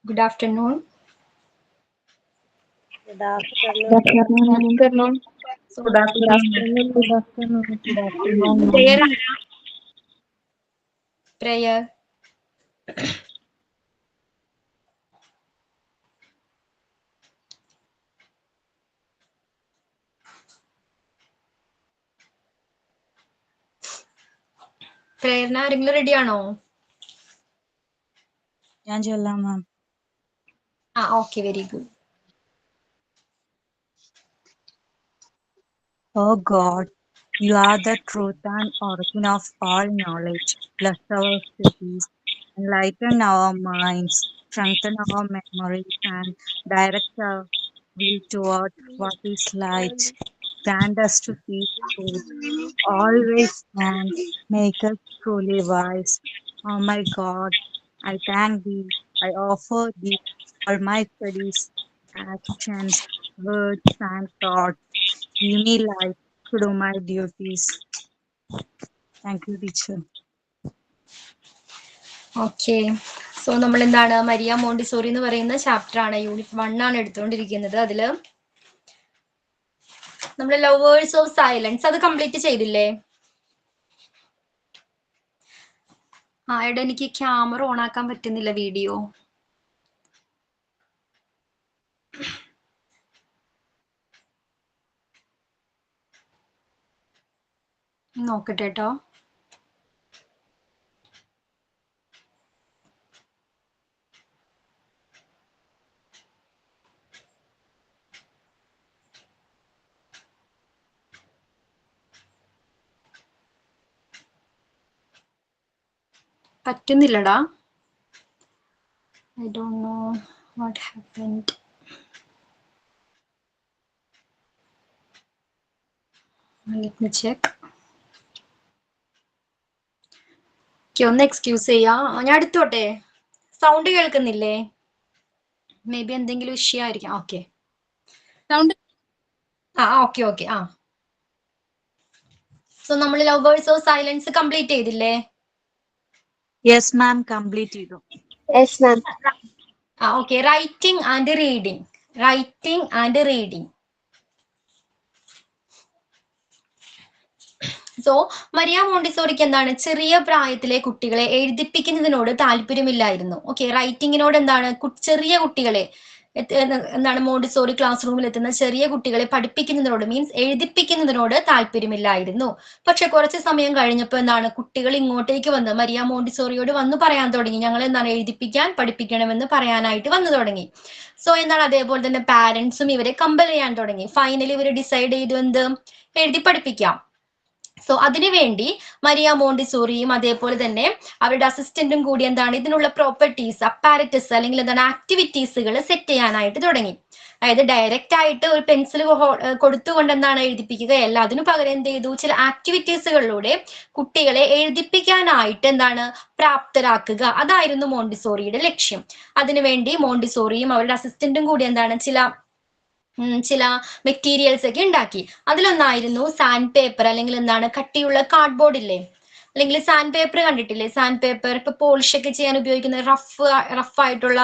Good afternoon. Good afternoon. Good afternoon. So, Good afternoon. Good afternoon. Good afternoon. prayer ആരാ? Prayer. പ്രേയറിന് ആരെങ്കിലും ready ആണോ? ഞാൻ ചൊല്ലാം മാം. Okay, very good. Oh God, you are the truth and origin of all knowledge. Bless our cities, enlighten our minds, strengthen our memories, and direct our will toward what is light. Grant us to seek truth, always and make us truly wise. Oh my God, I thank thee. I offer thee all my studies, actions, words, and thoughts. Give me light to do my duties. Thank you, teacher. Okay. So നമ്മൾ എന്താണ് Maria Montessori എന്ന് പറയുന്ന chapter ആണ്, unit 1 ആണ് എടുത്തുകൊണ്ടിരിക്കുന്നത്. അതില് നമ്മൾ lovers of silence അത് complete ചെയ്തില്ലേ? എടാ എനിക്ക് ക്യാമറ ഓൺ ആക്കാൻ പറ്റുന്നില്ല, വീഡിയോ. നോക്കട്ടെ കേട്ടോ. പറ്റുന്നില്ലടാ. I don't know what happened. Let me check. ഒന്ന് എക്സ്ക്യൂസ് ചെയ്യാ, ഞാൻ എടുത്തോട്ടെ. സൗണ്ട് കേൾക്കുന്നില്ലേ? മേ ബി എന്തെങ്കിലും ഇഷ്യൂ ആയിരിക്കാം. Okay okay. സോ നമ്മൾ ലവേഴ്സ് ഓഫ് സൈലൻസ് കംപ്ലീറ്റ് ചെയ്തില്ലേ? Yes, ma'am, complete ചെയ്തു. Yes, ma'am. ഓക്കെ. Writing and reading. So Maria മോണ്ടിസോറിക്ക് എന്താണ്, ചെറിയ പ്രായത്തിലെ കുട്ടികളെ എഴുതിപ്പിക്കുന്നതിനോട് താല്പര്യമില്ലായിരുന്നു. ഓക്കെ, റൈറ്റിങ്ങിനോട് എന്താണ്, ചെറിയ കുട്ടികളെ എന്താണ് മോണ്ടിസോറി ക്ലാസ് റൂമിൽ എത്തുന്ന ചെറിയ കുട്ടികളെ പഠിപ്പിക്കുന്നതിനോട് മീൻസ് എഴുതിപ്പിക്കുന്നതിനോട് താല്പര്യമില്ലായിരുന്നു. പക്ഷെ കുറച്ച് സമയം കഴിഞ്ഞപ്പോൾ എന്താണ്, കുട്ടികൾ ഇങ്ങോട്ടേക്ക് വന്ന് മരിയ മോണ്ടിസോറിയോട് വന്ന് പറയാൻ തുടങ്ങി, ഞങ്ങൾ എന്താണ് എഴുതിപ്പിക്കാൻ പഠിപ്പിക്കണമെന്ന് പറയാനായിട്ട് വന്നു തുടങ്ങി. സോ എന്താണ്, അതേപോലെ തന്നെ പാരന്റ്സും ഇവരെ കമ്പൽ ചെയ്യാൻ തുടങ്ങി. ഫൈനലി ഇവർ ഡിസൈഡ് ചെയ്തു എന്ത്, എഴുതി പഠിപ്പിക്കാം. സോ അതിനുവേണ്ടി മരിയ മോണ്ടിസോറിയും അതേപോലെ തന്നെ അവരുടെ അസിസ്റ്റന്റും കൂടി എന്താണ് ഇതിനുള്ള പ്രോപ്പർട്ടീസ്, അപ്പാരറ്റസ് അല്ലെങ്കിൽ എന്താണ് ആക്ടിവിറ്റീസുകൾ സെറ്റ് ചെയ്യാനായിട്ട് തുടങ്ങി. അതായത് ഡയറക്റ്റ് ആയിട്ട് ഒരു പെൻസിൽ കൊടുത്തുകൊണ്ട് എന്താണ് എഴുതിപ്പിക്കുകയല്ല, അതിനു പകരം എന്ത് ചെയ്തു, ചില ആക്ടിവിറ്റീസുകളിലൂടെ കുട്ടികളെ എഴുതിപ്പിക്കാനായിട്ട് എന്താണ് പ്രാപ്തരാക്കുക. അതായിരുന്നു മോണ്ടിസോറിയുടെ ലക്ഷ്യം. അതിനുവേണ്ടി മോണ്ടിസോറിയും അവരുടെ അസിസ്റ്റന്റും കൂടി എന്താണ് ചില മെറ്റീരിയൽസ് ഒക്കെ ഉണ്ടാക്കി. അതിലൊന്നായിരുന്നു സാൻഡ് പേപ്പർ, അല്ലെങ്കിൽ എന്താണ് കട്ടിയുള്ള കാർഡ്ബോർഡ് ഇല്ലേ, അല്ലെങ്കിൽ സാൻഡ് പേപ്പർ കണ്ടിട്ടില്ലേ? സാൻഡ് പേപ്പർ ഇപ്പൊ പോളിഷ് ഒക്കെ ചെയ്യാൻ ഉപയോഗിക്കുന്ന റഫ് ആയിട്ടുള്ള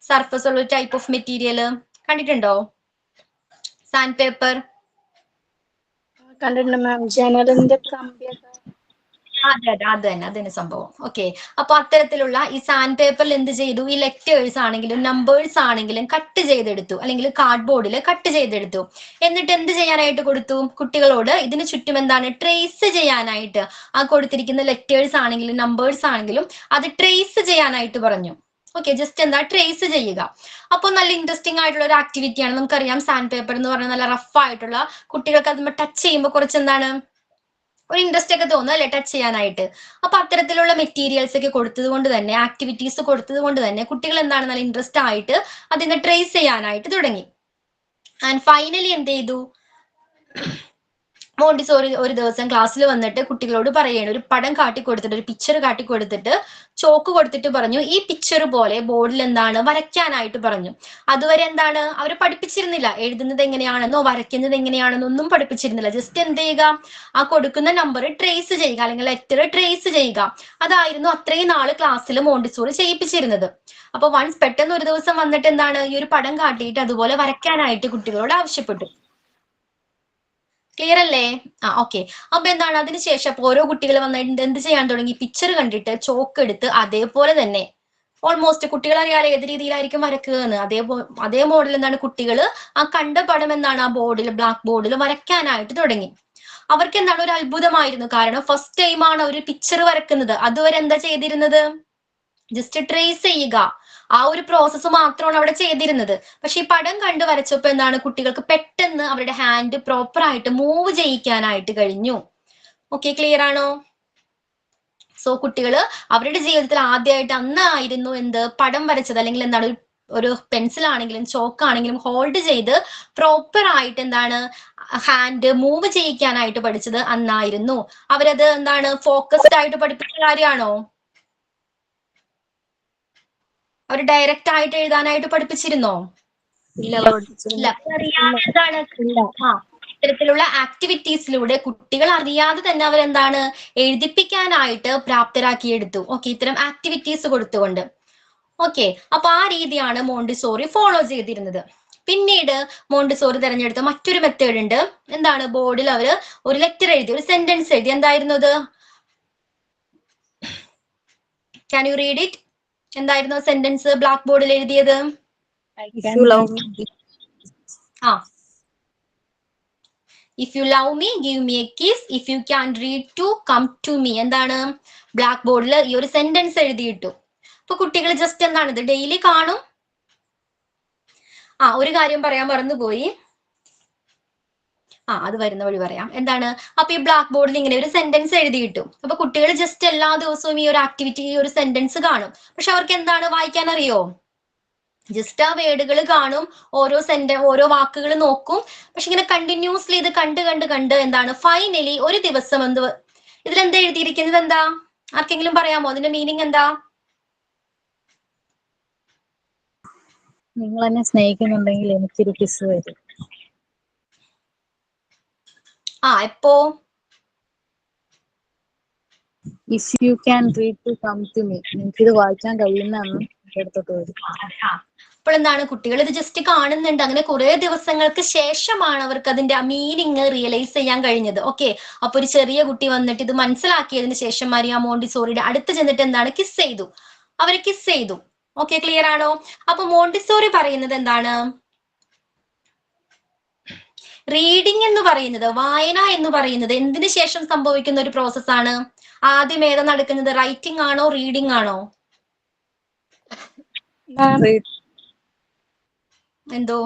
സർഫസ് ഉള്ള ടൈപ്പ് ഓഫ് മെറ്റീരിയൽ കണ്ടിട്ടുണ്ടോ? സാൻഡ് പേപ്പർ കണ്ടിട്ടുണ്ട് മാം. ജനലിന്റെ കമ്പിയൊക്കെ. അതെ അത് തന്നെ സംഭവം. ഓക്കെ, അപ്പൊ അത്തരത്തിലുള്ള ഈ സാൻഡ് പേപ്പറിൽ എന്ത് ചെയ്തു, ഈ ലെറ്റേഴ്സ് ആണെങ്കിലും നമ്പേഴ്സ് ആണെങ്കിലും കട്ട് ചെയ്തെടുത്തു, അല്ലെങ്കിൽ കാർഡ്ബോർഡിൽ കട്ട് ചെയ്തെടുത്തു. എന്നിട്ട് എന്ത് ചെയ്യാനായിട്ട് കൊടുത്തു, കുട്ടികളോട് ഇതിന് ചുറ്റും എന്താണ് ട്രേസ് ചെയ്യാനായിട്ട്, ആ കൊടുത്തിരിക്കുന്ന ലെറ്റേഴ്സ് ആണെങ്കിലും നമ്പേഴ്സ് ആണെങ്കിലും അത് ട്രേസ് ചെയ്യാനായിട്ട് പറഞ്ഞു. ഓക്കെ, ജസ്റ്റ് എന്താ ട്രേസ് ചെയ്യുക. അപ്പോൾ നല്ല ഇൻട്രസ്റ്റിംഗ് ആയിട്ടുള്ള ഒരു ആക്ടിവിറ്റിയാണ്. നമുക്കറിയാം സാൻഡ് പേപ്പർ എന്ന് പറഞ്ഞാൽ നല്ല റഫ് ആയിട്ടുള്ള, കുട്ടികൾക്ക് അത് ടച്ച് ചെയ്യുമ്പോൾ കുറച്ച് എന്താണ് ഒരു ഇൻട്രസ്റ്റ് ഒക്കെ തോന്നുന്നു അല്ലെ ടച്ച് ചെയ്യാനായിട്ട്. അപ്പൊ അത്തരത്തിലുള്ള മെറ്റീരിയൽസ് ഒക്കെ കൊടുത്തത് കൊണ്ട് തന്നെ, ആക്ടിവിറ്റീസ് കൊടുത്തത് കൊണ്ട് തന്നെ കുട്ടികൾ എന്താണ് നല്ല ഇൻട്രസ്റ്റ് ആയിട്ട് അതിനെ ട്രേസ് ചെയ്യാനായിട്ട് തുടങ്ങി. ആൻഡ് ഫൈനലി എന്ത് ചെയ്തു, മോണ്ടിസോറി ഒരു ദിവസം ക്ലാസ്സിൽ വന്നിട്ട് കുട്ടികളോട് പറയാണ്, ഒരു പടം കാട്ടിക്കൊടുത്തിട്ട്, ഒരു പിക്ചർ കാട്ടിക്കൊടുത്തിട്ട് ചോക്ക് കൊടുത്തിട്ട് പറഞ്ഞു, ഈ പിക്ചർ പോലെ ബോർഡിൽ എന്താണ് വരയ്ക്കാനായിട്ട് പറഞ്ഞു. അതുവരെ എന്താണ് അവർ പഠിപ്പിച്ചിരുന്നില്ല, എഴുതുന്നത് എങ്ങനെയാണെന്നോ വരയ്ക്കുന്നത് എങ്ങനെയാണെന്നോ ഒന്നും പഠിപ്പിച്ചിരുന്നില്ല. ജസ്റ്റ് എന്ത് ചെയ്യുക, ആ കൊടുക്കുന്ന നമ്പർ ട്രേസ് ചെയ്യുക, അല്ലെങ്കിൽ ലെറ്റർ ട്രേസ് ചെയ്യുക. അതായിരുന്നു അത്രയും നാള് ക്ലാസ്സിൽ മോണ്ടിസോറി ചെയ്യിപ്പിച്ചിരുന്നത്. അപ്പൊ വൺസ് പെട്ടെന്ന് ഒരു ദിവസം വന്നിട്ട് എന്താണ്, ഈ ഒരു പടം കാട്ടിയിട്ട് അതുപോലെ വരയ്ക്കാനായിട്ട് കുട്ടികളോട് ആവശ്യപ്പെട്ടു. ക്ലിയർ അല്ലേ? ഓക്കെ. അപ്പൊ എന്താണ് അതിനുശേഷം അപ്പൊ ഓരോ കുട്ടികൾ വന്നിട്ട് എന്ത് ചെയ്യാൻ തുടങ്ങി, പിക്ചർ കണ്ടിട്ട് ചോക്ക് എടുത്ത് അതേപോലെ തന്നെ ഓൾമോസ്റ്റ് കുട്ടികൾ അറിയാതെ ഏത് രീതിയിലായിരിക്കും വരക്കുക എന്ന്, അതേ മോഡൽ എന്താണ് കുട്ടികൾ ആ കണ്ട പടം എന്താണ് ആ ബോർഡിൽ, ബ്ലാക്ക് ബോർഡിൽ വരയ്ക്കാനായിട്ട് തുടങ്ങി. അവർക്ക് എന്താണ് ഒരു അത്ഭുതമായിരുന്നു, കാരണം ഫസ്റ്റ് ടൈമാണ് ഒരു പിക്ചർ വരക്കുന്നത്. അതുവരെ എന്താ ചെയ്തിരുന്നത്, ജസ്റ്റ് ട്രേസ് ചെയ്യുക, ആ ഒരു പ്രോസസ്സ് മാത്രമാണ് അവിടെ ചെയ്തിരുന്നത്. പക്ഷെ ഈ പടം കണ്ടു വരച്ചപ്പോ എന്താണ്, കുട്ടികൾക്ക് പെട്ടെന്ന് അവരുടെ ഹാൻഡ് പ്രോപ്പർ ആയിട്ട് മൂവ് ചെയ്യിക്കാനായിട്ട് കഴിഞ്ഞു. ഓക്കെ, ക്ലിയർ ആണോ? സോ കുട്ടികള് അവരുടെ ജീവിതത്തിൽ ആദ്യമായിട്ട് അന്നായിരുന്നു എന്ത്, പടം വരച്ചത്, അല്ലെങ്കിൽ എന്താണ് ഒരു പെൻസിൽ ആണെങ്കിലും ചോക്കാണെങ്കിലും ഹോൾഡ് ചെയ്ത് പ്രോപ്പർ ആയിട്ട് എന്താണ് ഹാൻഡ് മൂവ് ചെയ്യിക്കാനായിട്ട് പഠിച്ചത് അന്നായിരുന്നു. അവരത് എന്താണ് ഫോക്കസ്ഡ് ആയിട്ട് പഠിപ്പിച്ച കാര്യമാണോ? അവർ ഡയറക്റ്റ് ആയിട്ട് എഴുതാനായിട്ട് പഠിപ്പിച്ചിരുന്നോ? ഇല്ല ഇല്ല. അറിയാതെ എന്താണ് ഇത്തരത്തിലുള്ള ആക്ടിവിറ്റീസിലൂടെ കുട്ടികൾ അറിയാതെ തന്നെ അവരെന്താണ് എഴുതിപ്പിക്കാനായിട്ട് പ്രാപ്തരാക്കിയെടുത്തു. ഓക്കെ, ഇത്തരം ആക്ടിവിറ്റീസ് കൊടുത്തുകൊണ്ട്. ഓക്കെ, അപ്പൊ ആ രീതിയാണ് മോണ്ടിസോറി ഫോളോ ചെയ്തിരുന്നത്. പിന്നീട് മോണ്ടിസോറി തിരഞ്ഞെടുത്ത മറ്റൊരു മെത്തേഡ് ഉണ്ട്. എന്താണ്, ബോർഡിൽ അവര് ഒരു ലെറ്റർ എഴുതി, ഒരു സെന്റൻസ് എഴുതി. എന്തായിരുന്നു അത്? Can you read it? എന്തായിരുന്നു സെന്റൻസ് ബ്ലാക്ക് ബോർഡിൽ എഴുതിയത്? If you love me, If you love me, give me a kiss. If you can read to, come to me. എന്താണ് ബ്ലാക്ക് ബോർഡിൽ ഈ ഒരു സെന്റൻസ് എഴുതിയിട്ടു. അപ്പൊ കുട്ടികൾ ജസ്റ്റ് എന്താണ് ഇത് ഡെയിലി കാണും. ഒരു കാര്യം പറയാൻ മറന്നുപോയി. അത് വരുന്ന വഴി പറയാം. എന്താണ്, അപ്പൊ ഈ ബ്ലാക്ക് ബോർഡിൽ ഇങ്ങനെ ഒരു സെന്റൻസ് എഴുതിയിട്ടു. അപ്പൊ കുട്ടികൾ ജസ്റ്റ് എല്ലാ ദിവസവും ഈ ഒരു ആക്ടിവിറ്റി, ഈ ഒരു സെന്റൻസ് കാണും. പക്ഷെ അവർക്ക് എന്താണ് വായിക്കാൻ അറിയോ? ജസ്റ്റ് ആ വേർഡുകൾ കാണും, ഓരോ വാക്കുകൾ നോക്കും. പക്ഷെ ഇങ്ങനെ കണ്ടിന്യൂസ്ലി ഇത് കണ്ട് എന്താണ് ഫൈനലി ഒരു ദിവസം ഇതിലെന്താ എഴുതിയിരിക്കുന്നത്? എന്താ, ആർക്കെങ്കിലും പറയാമോ അതിന്റെ മീനിങ് എന്താ? നിങ്ങൾ എന്നെ സ്നേഹിക്കുന്നുണ്ടെങ്കിൽ എനിക്കൊരു കിസ് വരും. എപ്പോ? If you can read to come to me, എനിക്കിത് വായിക്കാൻ കഴിയുന്നതാണ് എടുത്തിട്ട് വരും. അപ്പോൾ എന്താണ്, കുട്ടികൾ ഇത് ജസ്റ്റ് കാണുന്നുണ്ട്. അങ്ങനെ കുറെ ദിവസങ്ങൾക്ക് ശേഷമാണ് അവർക്ക് അതിന്റെ മീനിങ് റിയലൈസ് ചെയ്യാൻ കഴിഞ്ഞത്. ഓക്കെ, അപ്പൊ ഒരു ചെറിയ കുട്ടി വന്നിട്ട് ഇത് മനസ്സിലാക്കിയതിന് ശേഷം മരിയ മോണ്ടിസോറിയുടെ അടുത്ത് ചെന്നിട്ട് എന്താണ് കിസ് ചെയ്തു, അവരെ കിസ് ചെയ്തു. ഓക്കെ, ക്ലിയർ ആണോ? അപ്പൊ മോണ്ടിസോറി പറയുന്നത് എന്താണ്, റീഡിംഗ് എന്ന് പറയുന്നത്, വായന എന്ന് പറയുന്നത് എന്തിനു ശേഷം സംഭവിക്കുന്ന ഒരു പ്രോസസ് ആണ്? ആദ്യം ഏതാ നടക്കുന്നത്, റൈറ്റിംഗ് ആണോ റീഡിംഗ് ആണോ? എന്തോ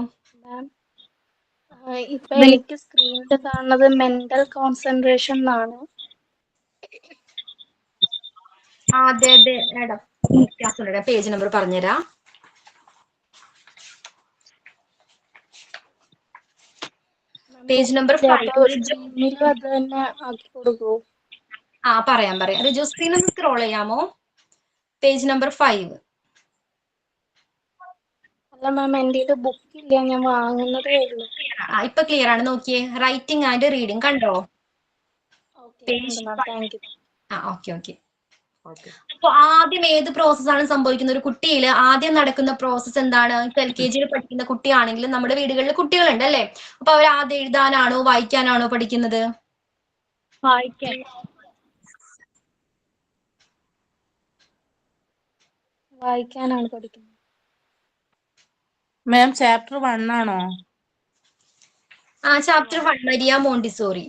ഇപ്പൊ എനിക്ക് സ്ക്രീനിൽ കാണുന്നത് മെന്റൽ കോൺസെൻട്രേഷൻ എന്നാണ്. അതെ മേഡം, പേജ് നമ്പർ പറഞ്ഞുതരാം. Page number 5. അത് തന്നെ ആക്കി കൊടുക്കൂ. പറയാം. റിജു സ്ക്രീൻ ഒന്ന് സ്ക്രോൾ ചെയ്യാമോ? Page number 5. അല്ല മാം, എന്റെ ബുക്ക് ഇല്ല, ഞാൻ വാങ്ങുന്നതേ ഉള്ളൂ. ഇപ്പൊ ക്ലിയർ ആണ്, നോക്കിയേ. റൈറ്റിംഗ് ആൻഡ് റീഡിംഗ് കണ്ടോ? ഓക്കെ. അപ്പൊ ആദ്യം ഏത് പ്രോസസ് ആണ് സംഭവിക്കുന്നത്? ഒരു കുട്ടിയിൽ ആദ്യം നടക്കുന്ന പ്രോസസ് എന്താണ്? LKG പഠിക്കുന്ന കുട്ടിയാണെങ്കിലും നമ്മുടെ വീടുകളിൽ കുട്ടികളുണ്ട് അല്ലെ? അപ്പൊ അവർ ആദ്യം എഴുതാനാണോ വായിക്കാനാണോ പഠിക്കുന്നത്? വായിക്കാനാണ് പഠിക്കുന്നത്. മാം ചാപ്റ്റർ 1 ആണോ? Chapter 1 Maria Montessori.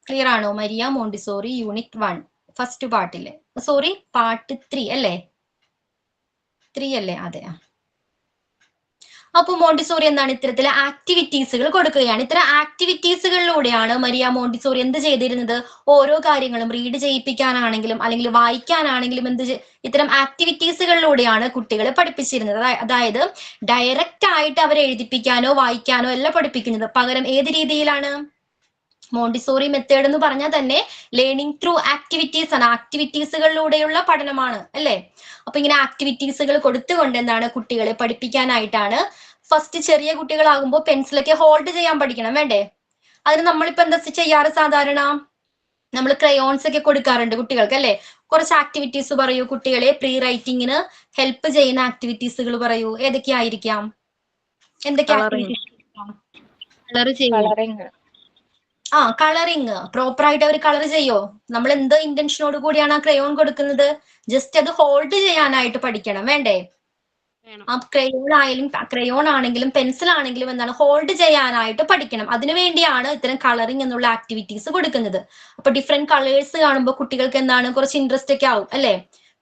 ക്ലിയർ ആണോ? മരിയ മോണ്ടിസോറി യൂണിറ്റ് 1 ഫസ്റ്റ് പാർട്ടിലെ, സോറി പാർട്ട് 3 അല്ലേ? 3 അല്ലേ? അതെ. അപ്പോൾ മോണ്ടിസോറി എന്താണ് ഇത്തരത്തിലെ ആക്ടിവിറ്റീസുകൾ കൊടുക്കുകയാണ്. ഇത്തരം ആക്ടിവിറ്റീസുകളിലൂടെയാണ് മരിയ മോണ്ടിസോറി എന്ത് ചെയ്തിരുന്നത്? ഓരോ കാര്യങ്ങളും റീഡ് ചെയ്യിപ്പിക്കാനാണെങ്കിലും അല്ലെങ്കിൽ വായിക്കാനാണെങ്കിലും ഇത്തരം ആക്ടിവിറ്റീസുകളിലൂടെയാണ് കുട്ടികളെ പഠിപ്പിച്ചിരുന്നത്. അതായത് ഡയറക്റ്റ് ആയിട്ട് അവരെ എഴുതിപ്പിക്കാനോ വായിക്കാനോ അല്ല പഠിപ്പിക്കുന്നത്. പകരം ഏത് രീതിയിലാണ്? മോണ്ടിസോറി മെത്തേഡ് എന്ന് പറഞ്ഞാൽ തന്നെ ലേണിംഗ് ത്രൂ ആക്ടിവിറ്റീസ് ആണ്. ആക്ടിവിറ്റീസുകളിലൂടെയുള്ള പഠനമാണ് അല്ലേ? അപ്പൊ ഇങ്ങനെ ആക്ടിവിറ്റീസുകൾ കൊടുത്തുകൊണ്ട് എന്താണ് കുട്ടികളെ പഠിപ്പിക്കാനായിട്ടാണ്. ഫസ്റ്റ് ചെറിയ കുട്ടികളാകുമ്പോൾ പെൻസിലൊക്കെ ഹോൾഡ് ചെയ്യാൻ പഠിക്കണം വേണ്ടേ? അതിന് നമ്മളിപ്പോ എന്താ ചെയ്യാറ്? സാധാരണ നമ്മൾ ക്രയോൺസ് ഒക്കെ കൊടുക്കാറുണ്ട് കുട്ടികൾക്ക് അല്ലെ? കുറച്ച് ആക്ടിവിറ്റീസ് പറയൂ കുട്ടികളെ പ്രീ റൈറ്റിങ്ങിന് ഹെൽപ്പ് ചെയ്യുന്ന ആക്ടിവിറ്റീസുകൾ പറയൂ. ഏതൊക്കെയായിരിക്കാം? എന്തൊക്കെ ആക്ടിവിറ്റീസ്? കളറിങ്. കളറിങ്. പ്രോപ്പർ ആയിട്ട് അവർ കളർ ചെയ്യോ? നമ്മൾ എന്ത് ഇന്റൻഷനോട് കൂടിയാണ് ആ ക്രയോൺ കൊടുക്കുന്നത്? ജസ്റ്റ് അത് ഹോൾഡ് ചെയ്യാനായിട്ട് പഠിക്കണം വേണ്ടേ? ആ ക്രയോൺ ആണെങ്കിലും പെൻസിൽ ആണെങ്കിലും എന്താണ് ഹോൾഡ് ചെയ്യാനായിട്ട് പഠിക്കണം. അതിനുവേണ്ടിയാണ് ഇത്തരം കളറിങ് എന്നുള്ള ആക്ടിവിറ്റീസ് കൊടുക്കുന്നത്. അപ്പൊ ഡിഫറെന്റ് കളേഴ്സ് കാണുമ്പോൾ കുട്ടികൾക്ക് എന്താണ് കുറച്ച് ഇൻട്രസ്റ്റ് ഒക്കെ ആവും അല്ലെ?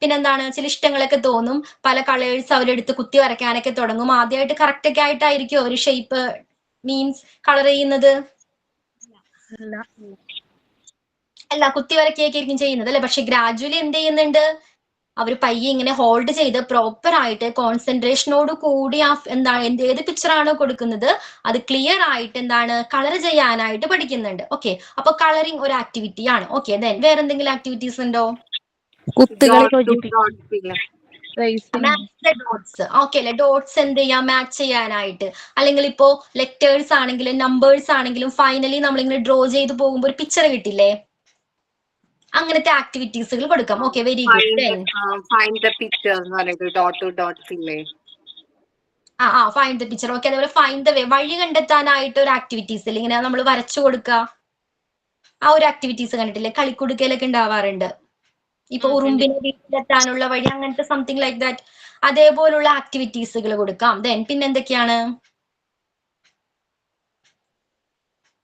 പിന്നെന്താണ് ചില ഇഷ്ടങ്ങളൊക്കെ തോന്നും. പല കളേഴ്സ് അവരെടുത്ത് കുത്തി വരയ്ക്കാനൊക്കെ തുടങ്ങും. ആദ്യമായിട്ട് കറക്റ്റ് ഒക്കെ ആയിട്ടായിരിക്കും ഒരു ഷേപ്പ് മീൻസ് കളർ ചെയ്യുന്നത്? അല്ല, കുത്തി വരയ്ക്കുകയൊക്കെ ആയിരിക്കും ചെയ്യുന്നത് അല്ലെ? പക്ഷെ ഗ്രാജുവലി എന്ത് ചെയ്യുന്നുണ്ട്? അവർ പയ്യെ ഇങ്ങനെ ഹോൾഡ് ചെയ്ത് പ്രോപ്പർ ആയിട്ട് കോൺസെൻട്രേഷനോട് കൂടി എന്താണ് ഏത് പിക്ചറാണോ കൊടുക്കുന്നത് അത് ക്ലിയർ ആയിട്ട് എന്താണ് കളർ ചെയ്യാനായിട്ട് പഠിക്കുന്നുണ്ട്. ഓക്കെ, അപ്പൊ കളറിങ് ഒരു ആക്ടിവിറ്റി ആണ്. ഓക്കെ, ദെൻ വേറെ എന്തെങ്കിലും ആക്ടിവിറ്റീസ് ഉണ്ടോ? ഡോട്ട്സ്. ഓക്കെ അല്ലെ? ഡോട്ട്സ് എന്ത് ചെയ്യാം? മാച്ച് ചെയ്യാനായിട്ട്. അല്ലെങ്കിൽ ഇപ്പോ ലെറ്റേഴ്സ് ആണെങ്കിലും നമ്പേഴ്സ് ആണെങ്കിലും ഫൈനലി നമ്മളിങ്ങനെ ഡ്രോ ചെയ്ത് പോകുമ്പോൾ ഒരു പിക്ചർ കിട്ടില്ലേ? അങ്ങനത്തെ ആക്ടിവിറ്റീസുകൾ കൊടുക്കാം. Okay, very good. Find the picture എന്ന് പറയുന്നത് ഡോട്ട് ടു ഡോട്ട്സ് ഇല്ലേ? Find the picture. ഓക്കെ, അതേപോലെ ഫൈൻഡ് ദ വേ, വഴി കണ്ടെത്താനായിട്ട് ഒരു ആക്ടിവിറ്റീസ് ഇല്ലേ? ഇങ്ങനെ നമ്മൾ വരച്ചു കൊടുക്കുക. ആ ഒരു ആക്ടിവിറ്റീസ് കണ്ടിട്ടില്ലേ? കളിക്കുടുക്കയിലൊക്കെ ഉണ്ടാവാറുണ്ട്. ഇപ്പൊ ഉറുമ്പിനെ വീട്ടിലെത്താനുള്ള വഴി, അങ്ങനത്തെ സംതിങ് ലൈക്ക് ദാറ്റ്. അതേപോലുള്ള ആക്ടിവിറ്റീസുകൾ കൊടുക്കാം. ദെൻ പിന്നെ എന്തൊക്കെയാണ്?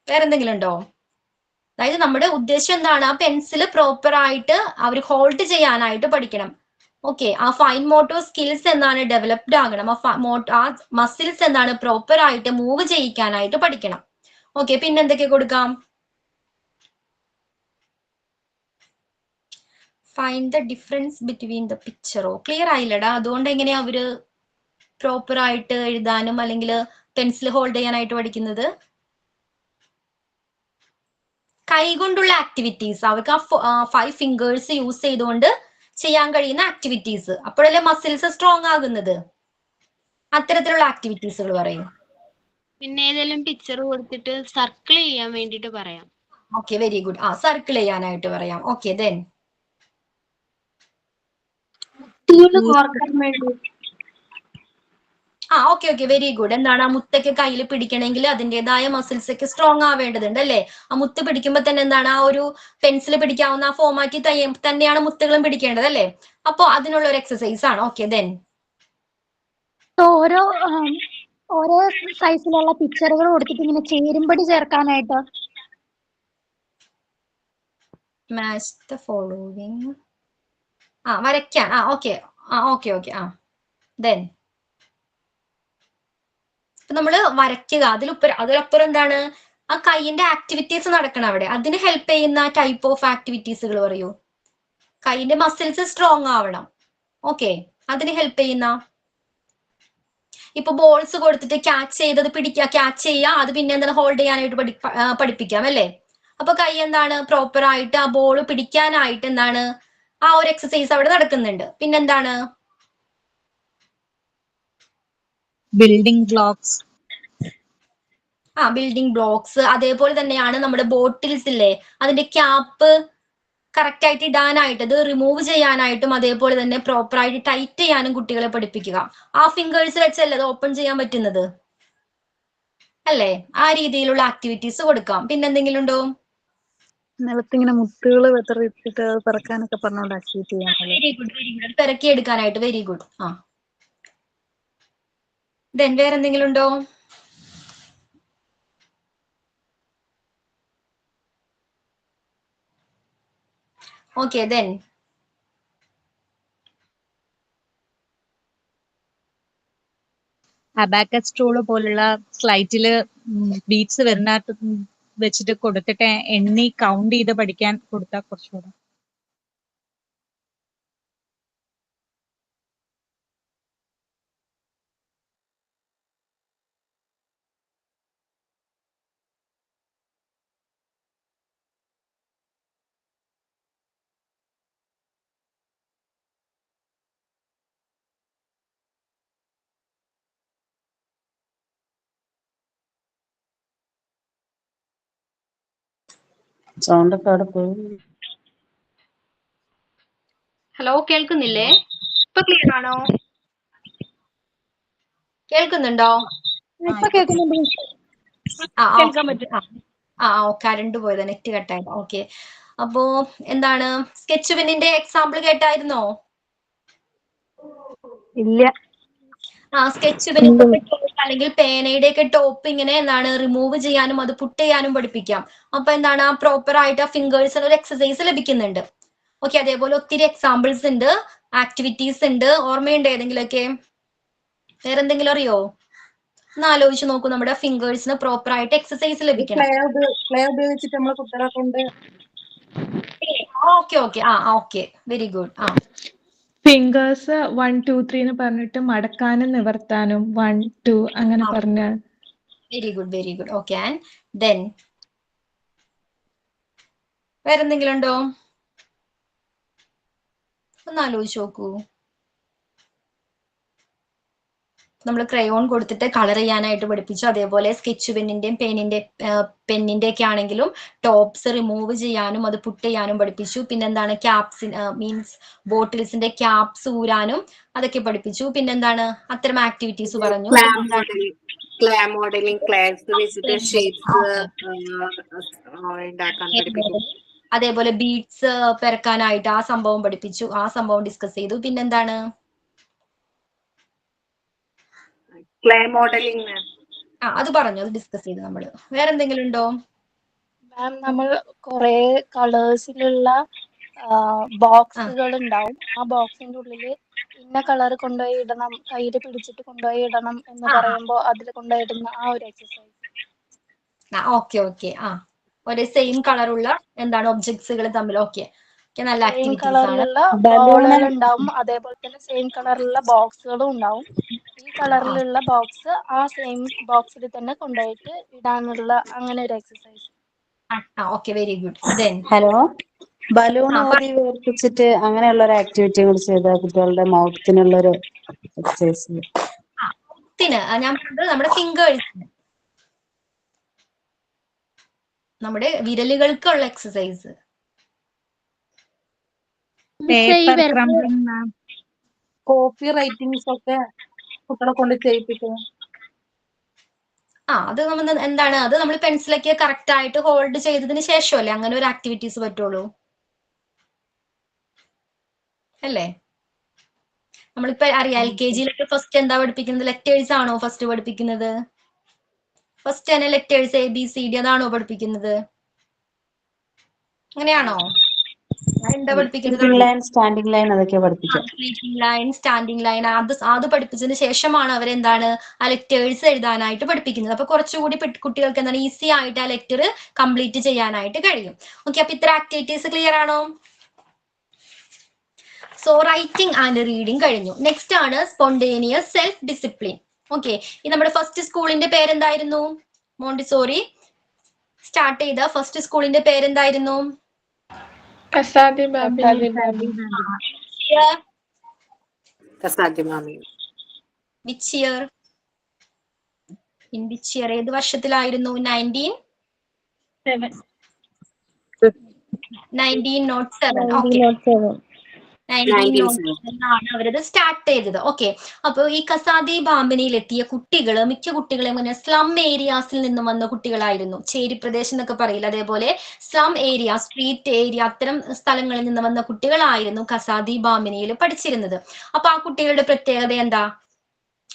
വേറെന്തെങ്കിലും ഉണ്ടോ? അതായത് നമ്മുടെ ഉദ്ദേശം എന്താണ്? ആ പെൻസിൽ പ്രോപ്പർ ആയിട്ട് അവർ ഹോൾഡ് ചെയ്യാനായിട്ട് പഠിക്കണം. ഓക്കെ, ആ ഫൈൻ മോട്ടോർ സ്കിൽസ് എന്താണ് ഡെവലപ്ഡ് ആകണം. ആ മസിൽസ് എന്താണ് പ്രോപ്പർ ആയിട്ട് മൂവ് ചെയ്യിക്കാനായിട്ട് പഠിക്കണം. ഓക്കെ, പിന്നെ എന്തൊക്കെ കൊടുക്കാം? Find the difference between the പിക്ചറോ? ക്ലിയർ ആയില്ലടാ. അതുകൊണ്ട് എങ്ങനെയാ അവര് പ്രോപ്പർ ആയിട്ട് എഴുതാനും അല്ലെങ്കിൽ പെൻസിൽ ഹോൾഡ് ചെയ്യാനായിട്ട് പഠിക്കുന്നത്? കൈകൊണ്ടുള്ള ആക്ടിവിറ്റീസ്, അവർക്ക് ആ 5 ഫിംഗേഴ്സ് യൂസ് ചെയ്തുകൊണ്ട് ചെയ്യാൻ കഴിയുന്ന ആക്ടിവിറ്റീസ്. അപ്പോഴല്ലേ മസിൽസ് സ്ട്രോങ് ആകുന്നത്. അത്തരത്തിലുള്ള ആക്ടിവിറ്റീസുകൾ പറയും. പിന്നെ ഏതെങ്കിലും പിക്ചർ കൊടുത്തിട്ട് സർക്കിൾ ചെയ്യാൻ വേണ്ടിട്ട് പറയാം. Okay, very good. സർക്കിൾ ചെയ്യാനായിട്ട് പറയാം. Okay, then okay very good. എന്താണ് ആ മുത്തൊക്കെ കയ്യിൽ പിടിക്കണമെങ്കിൽ അതിൻ്റെതായ മസിൽസ് ഒക്കെ സ്ട്രോങ് ആവേണ്ടതുണ്ട് അല്ലേ? ആ മുത്ത് പിടിക്കുമ്പോൾ തന്നെ എന്താണ് ആ ഒരു പെൻസിൽ പിടിക്കാവുന്ന ആ ഫോമാറ്റിൽ തന്നെയാണ് മുത്തുകളും പിടിക്കേണ്ടത് അല്ലേ? അപ്പൊ അതിനുള്ള ഒരു എക്സസൈസ് ആണ്. ഓക്കെ, ദെൻ ഓരോ ഓരോ സൈസിലുള്ള പിക്ചറുകൾ കൊടുത്തിട്ട് ഇങ്ങനെ ചേരുംപടി ചേർക്കാനായിട്ട്. Match the following. വരയ്ക്കാൻ. ഓക്കെ. ദെൻ ഇപ്പൊ നമ്മള് വരയ്ക്കുക. അതിലപ്പുറം എന്താണ് ആ കൈയിന്റെ ആക്ടിവിറ്റീസ് നടക്കണം അവിടെ. അതിന് ഹെൽപ്പ് ചെയ്യുന്ന ടൈപ്പ് ഓഫ് ആക്ടിവിറ്റീസുകൾ പറയൂ. കൈയിന്റെ മസിൽസ് സ്ട്രോങ് ആവണം. ഓക്കെ, അതിന് ഹെൽപ്പ് ചെയ്യുന്ന ഇപ്പൊ ബോൾസ് കൊടുത്തിട്ട് ക്യാച്ച് ചെയ്തത് ക്യാച്ച് ചെയ്യുക, അത് പിന്നെ എന്താണ് ഹോൾഡ് ചെയ്യാനായിട്ട് പഠിപ്പിക്കാം അല്ലേ? അപ്പൊ കൈ എന്താണ് പ്രോപ്പർ ആയിട്ട് ആ ബോൾ പിടിക്കാനായിട്ട് എന്താണ് ആ ഒരു എക്സസൈസ് അവിടെ നടക്കുന്നുണ്ട്. പിന്നെന്താണ്? Building blocks. Building blocks. അതേപോലെ തന്നെയാണ് നമ്മുടെ ബോട്ടിൽസ് ഇല്ലേ, അതിന്റെ ക്യാപ്പ് കറക്റ്റ് ആയിട്ട് ഇടാനായിട്ട്, അത് റിമൂവ് ചെയ്യാനായിട്ടും അതേപോലെ തന്നെ പ്രോപ്പർ ആയിട്ട് ടൈറ്റ് ചെയ്യാനും കുട്ടികളെ പഠിപ്പിക്കുക. ആ ഫിംഗേഴ്സ് വെച്ചല്ലേ അത് ഓപ്പൺ ചെയ്യാൻ പറ്റുന്നത് അല്ലേ? ആ രീതിയിലുള്ള ആക്ടിവിറ്റീസ് കൊടുക്കാം. പിന്നെ എന്തെങ്കിലും ഉണ്ടോ? നിലത്തിങ്ങനെ മുത്തുകൾ വെതറിട്ടിട്ട് പിറക്കാനൊക്കെ പറഞ്ഞോണ്ട് ആക്ടിവിറ്റി ചെയ്യാൻ. Very good. പെരക്കി എടുക്കാനായിട്ട്. Very good. ദെൻ വേറെ എന്തെങ്കിലും ഉണ്ടോ? ഓക്കെ, ദെൻ അബാക്കസ് ടൂള് പോലുള്ള സ്ലൈറ്റില് ബീറ്റ്സ് വരുന്ന വെച്ചിട്ട് കൊടുത്തിട്ട് എണ്ണി കൗണ്ട് ചെയ്ത് പഠിക്കാൻ കൊടുത്താൽ കുറച്ചുകൂടെ. സൗണ്ട് ഒക്കെ അവിടെ പോയി. ഹലോ, കേൾക്കുന്നില്ലേ? ഇപ്പൊ ക്ലിയർ ആണോ? കേൾക്കുന്നുണ്ടോ? ഇപ്പൊ കേൾക്കുന്നുണ്ട്. കേൾക്കാൻ പറ്റും. കറണ്ട് പോയത്, നെറ്റ് കട്ടായത്. ഓക്കെ, അപ്പോ എന്താണ് സ്കെച്ച് പെന്നിന്റെ എക്സാമ്പിൾ കേട്ടായിരുന്നോ? ഇല്ല. സ്കെച്ച് പെന്നിന്റെ ടോപ്പ് അല്ലെങ്കിൽ പേനയുടെ ഒക്കെ ടോപ്പ് ഇങ്ങനെ എന്താണ് റിമൂവ് ചെയ്യാനും അത് പുട്ട് ചെയ്യാനും പഠിപ്പിക്കാം. അപ്പൊ എന്താണ് ആ പ്രോപ്പർ ആയിട്ട് ആ ഫിംഗേഴ്സിന് ഒരു എക്സസൈസ് ലഭിക്കുന്നുണ്ട്. ഓക്കെ, അതേപോലെ ഒത്തിരി എക്സാമ്പിൾസ് ഉണ്ട്, ആക്ടിവിറ്റീസ് ഉണ്ട്. ഓർമ്മയുണ്ട് ഏതെങ്കിലുമൊക്കെ? വേറെ എന്തെങ്കിലും അറിയോ? ഒന്ന് ആലോചിച്ച് നോക്കൂ. നമ്മുടെ ഫിംഗേഴ്സിന് പ്രോപ്പർ ആയിട്ട് എക്സസൈസ് ലഭിക്കണം. ക്ലേ ഉപയോഗിച്ചിട്ട് നമ്മൾ കുട്ടികളെ കൊണ്ട് ഓക്കെ, വെരി ഗുഡ്. ഫിംഗേഴ്സ് 1 2 3 എന്ന് പറഞ്ഞിട്ട് മടക്കാനും നിവർത്താനും 1 2 അങ്ങനെ പറഞ്ഞ. Very good. Okay, and then വേറെന്തെങ്കിലും ഉണ്ടോ? ഒന്ന് ആലോചിച്ച് നോക്കൂ. നമ്മൾ ക്രയോൺ കൊടുത്തിട്ട് കളർ ചെയ്യാനായിട്ട് പഠിപ്പിച്ചു. അതേപോലെ സ്കെച്ച് പെന്നിന്റെയും പെന്നിന്റെ ഒക്കെ ആണെങ്കിലും ടോപ്സ് റിമൂവ് ചെയ്യാനും അത് പുട്ട് ചെയ്യാനും പഠിപ്പിച്ചു. പിന്നെന്താണ് മീൻസ് ബോട്ടിൽസിന്റെ ക്യാപ്സ് ഊരാനും അതൊക്കെ പഠിപ്പിച്ചു. പിന്നെന്താണ് അത്തരം ആക്ടിവിറ്റീസ് പറഞ്ഞു. ക്ലേ മോഡലിംഗ് ക്ലേസ് വെച്ചിട്ട് ഷേപ്സ് ഉണ്ടാക്കാൻ പഠിപ്പിക്കും. അതേപോലെ ബീഡ്സ് പെരക്കാനായിട്ട് ആ സംഭവം പഠിപ്പിച്ചു. ആ സംഭവം ഡിസ്കസ് ചെയ്തു. പിന്നെന്താണ് ക്ലേ മോഡലിംഗ് അത് പറഞ്ഞു, അത് ഡിസ്കസ് ചെയ്തു നമ്മള്. വേറെ എന്തെങ്കിലും ഉണ്ടോ? മാം, നമ്മൾ കുറെ കളേഴ്സിലുള്ള ബോക്സുകൾ ഉണ്ടാവും. ആ ബോക്സിന്റെ ഉള്ളില് ഇന്ന കളർ കൊണ്ടുപോയി ഇടണം, കയ്യിൽ പിടിച്ചിട്ട് കൊണ്ടുപോയി ഇടണം എന്ന് പറയുമ്പോൾ അതിൽ കൊണ്ടുപോയി ഇടുന്ന ആ ഒരു എക്സസൈസ്. ഓക്കെ. ഒരേ സെയിം കളറുള്ള എന്താണ് ഒബ്ജക്ട്സുകൾ തമ്മിൽ. ഓക്കെ, നല്ല സെയിം ആക്ടിവിറ്റീസ് ആണ്. കളറിലുള്ള ബോളുകൾ ഉണ്ടാവും, അതേപോലെ തന്നെ സെയിം കളറിലുള്ള ബോക്സുകളും ഉണ്ടാവും. ഈ കളറിലുള്ള ബോക്സ് ആ സെയിം ബോക്സിൽ തന്നെ കൊണ്ടുപോയിട്ട് ഇടാനുള്ള അങ്ങനെ ഒരു exercise. Okay, very good. Then hello, balloon ഊതി വേർപ്പിച്ചിട്ട് അങ്ങനെയുള്ള ഒരു ആക്ടിവിറ്റി കൂടി ചെയ്ത കുട്ടികളുടെ മൗത്തിനുള്ള ഒരു എക്സസൈസ്. ഞാൻ പറഞ്ഞത് നമ്മുടെ ഫിംഗേഴ്സിന്, നമ്മുടെ വിരലുകൾക്കുള്ള exercise. Paper crumbling, copy writings ഒക്കെ കുട്ടികളെ കൊണ്ട് ചെയ്യിപ്പിക്കുക. അത് നമ്മൾ എന്താണ് അത് നമ്മൾ പെൻസിലൊക്കെ കറക്റ്റ് ആയിട്ട് ഹോൾഡ് ചെയ്തതിന് ശേഷമല്ലേ അങ്ങനെ ഒരു ആക്ടിവിറ്റീസ് പറ്റുള്ളൂ, അല്ലേ? നമ്മളിപ്പോ അറിയാം LKG ഫസ്റ്റ് എന്താ പഠിപ്പിക്കുന്നത്? ലെറ്റേഴ്സ് ആണോ ഫസ്റ്റ് പഠിപ്പിക്കുന്നത്? ഫസ്റ്റ് തന്നെ ലെറ്റേഴ്സ് ABCD അതാണോ പഠിപ്പിക്കുന്നത്? അങ്ങനെയാണോ? എന്താ പഠിപ്പിക്കുന്നത്? സ്റ്റാൻഡിംഗ് ലൈൻ അതൊക്കെ പഠിപ്പിക്കാം. ലൈൻ, സ്റ്റാൻഡിംഗ് ലൈൻ അത് പഠിപ്പിച്ചതിന് ശേഷമാണ് അവരെന്താണ് ആ ലെറ്റേഴ്സ് എഴുതാനായിട്ട് പഠിപ്പിക്കുന്നത്. അപ്പൊ കുറച്ചുകൂടി കുട്ടികൾക്ക് എന്താണ് ഈസി ആയിട്ട് ആ ലെറ്റർ കംപ്ലീറ്റ് ചെയ്യാനായിട്ട് കഴിയും. ഓക്കെ, അപ്പൊ ഇത്ര ആക്ടിവിറ്റീസ് ക്ലിയർ ആണോ? സോ റൈറ്റിംഗ് ആൻഡ് റീഡിംഗ് കഴിഞ്ഞു. നെക്സ്റ്റ് ആണ് സ്പോണ്ടേനിയസ് സെൽഫ് ഡിസിപ്ലിൻ. ഓക്കെ, ഈ നമ്മുടെ ഫസ്റ്റ് സ്കൂളിന്റെ പേരെന്തായിരുന്നു? മോണ്ടിസോറി സ്റ്റാർട്ട് ചെയ്ത ഫസ്റ്റ് സ്കൂളിന്റെ പേരെന്തായിരുന്നു? കസാദി ബാബിനി. Which year? In which year? ഏത് വർഷത്തിലായിരുന്നു? 1907 ആണ് അവരത് സ്റ്റാർട്ട് ചെയ്തത്. ഓക്കെ, അപ്പൊ ഈ കസാദി ബാമ്പനിയിൽ എത്തിയ കുട്ടികൾ മിക്ക കുട്ടികളെയും സ്ലം ഏരിയാസിൽ നിന്നും വന്ന കുട്ടികളായിരുന്നു. ചേരി പ്രദേശം എന്നൊക്കെ പറയില്ല, അതേപോലെ സ്ലം ഏരിയ, സ്ട്രീറ്റ് ഏരിയ, അത്തരം സ്ഥലങ്ങളിൽ നിന്ന് വന്ന കുട്ടികളായിരുന്നു കസാദി ബാമ്പനിയിൽ പഠിച്ചിരുന്നത്. അപ്പൊ ആ കുട്ടികളുടെ പ്രത്യേകത എന്താ?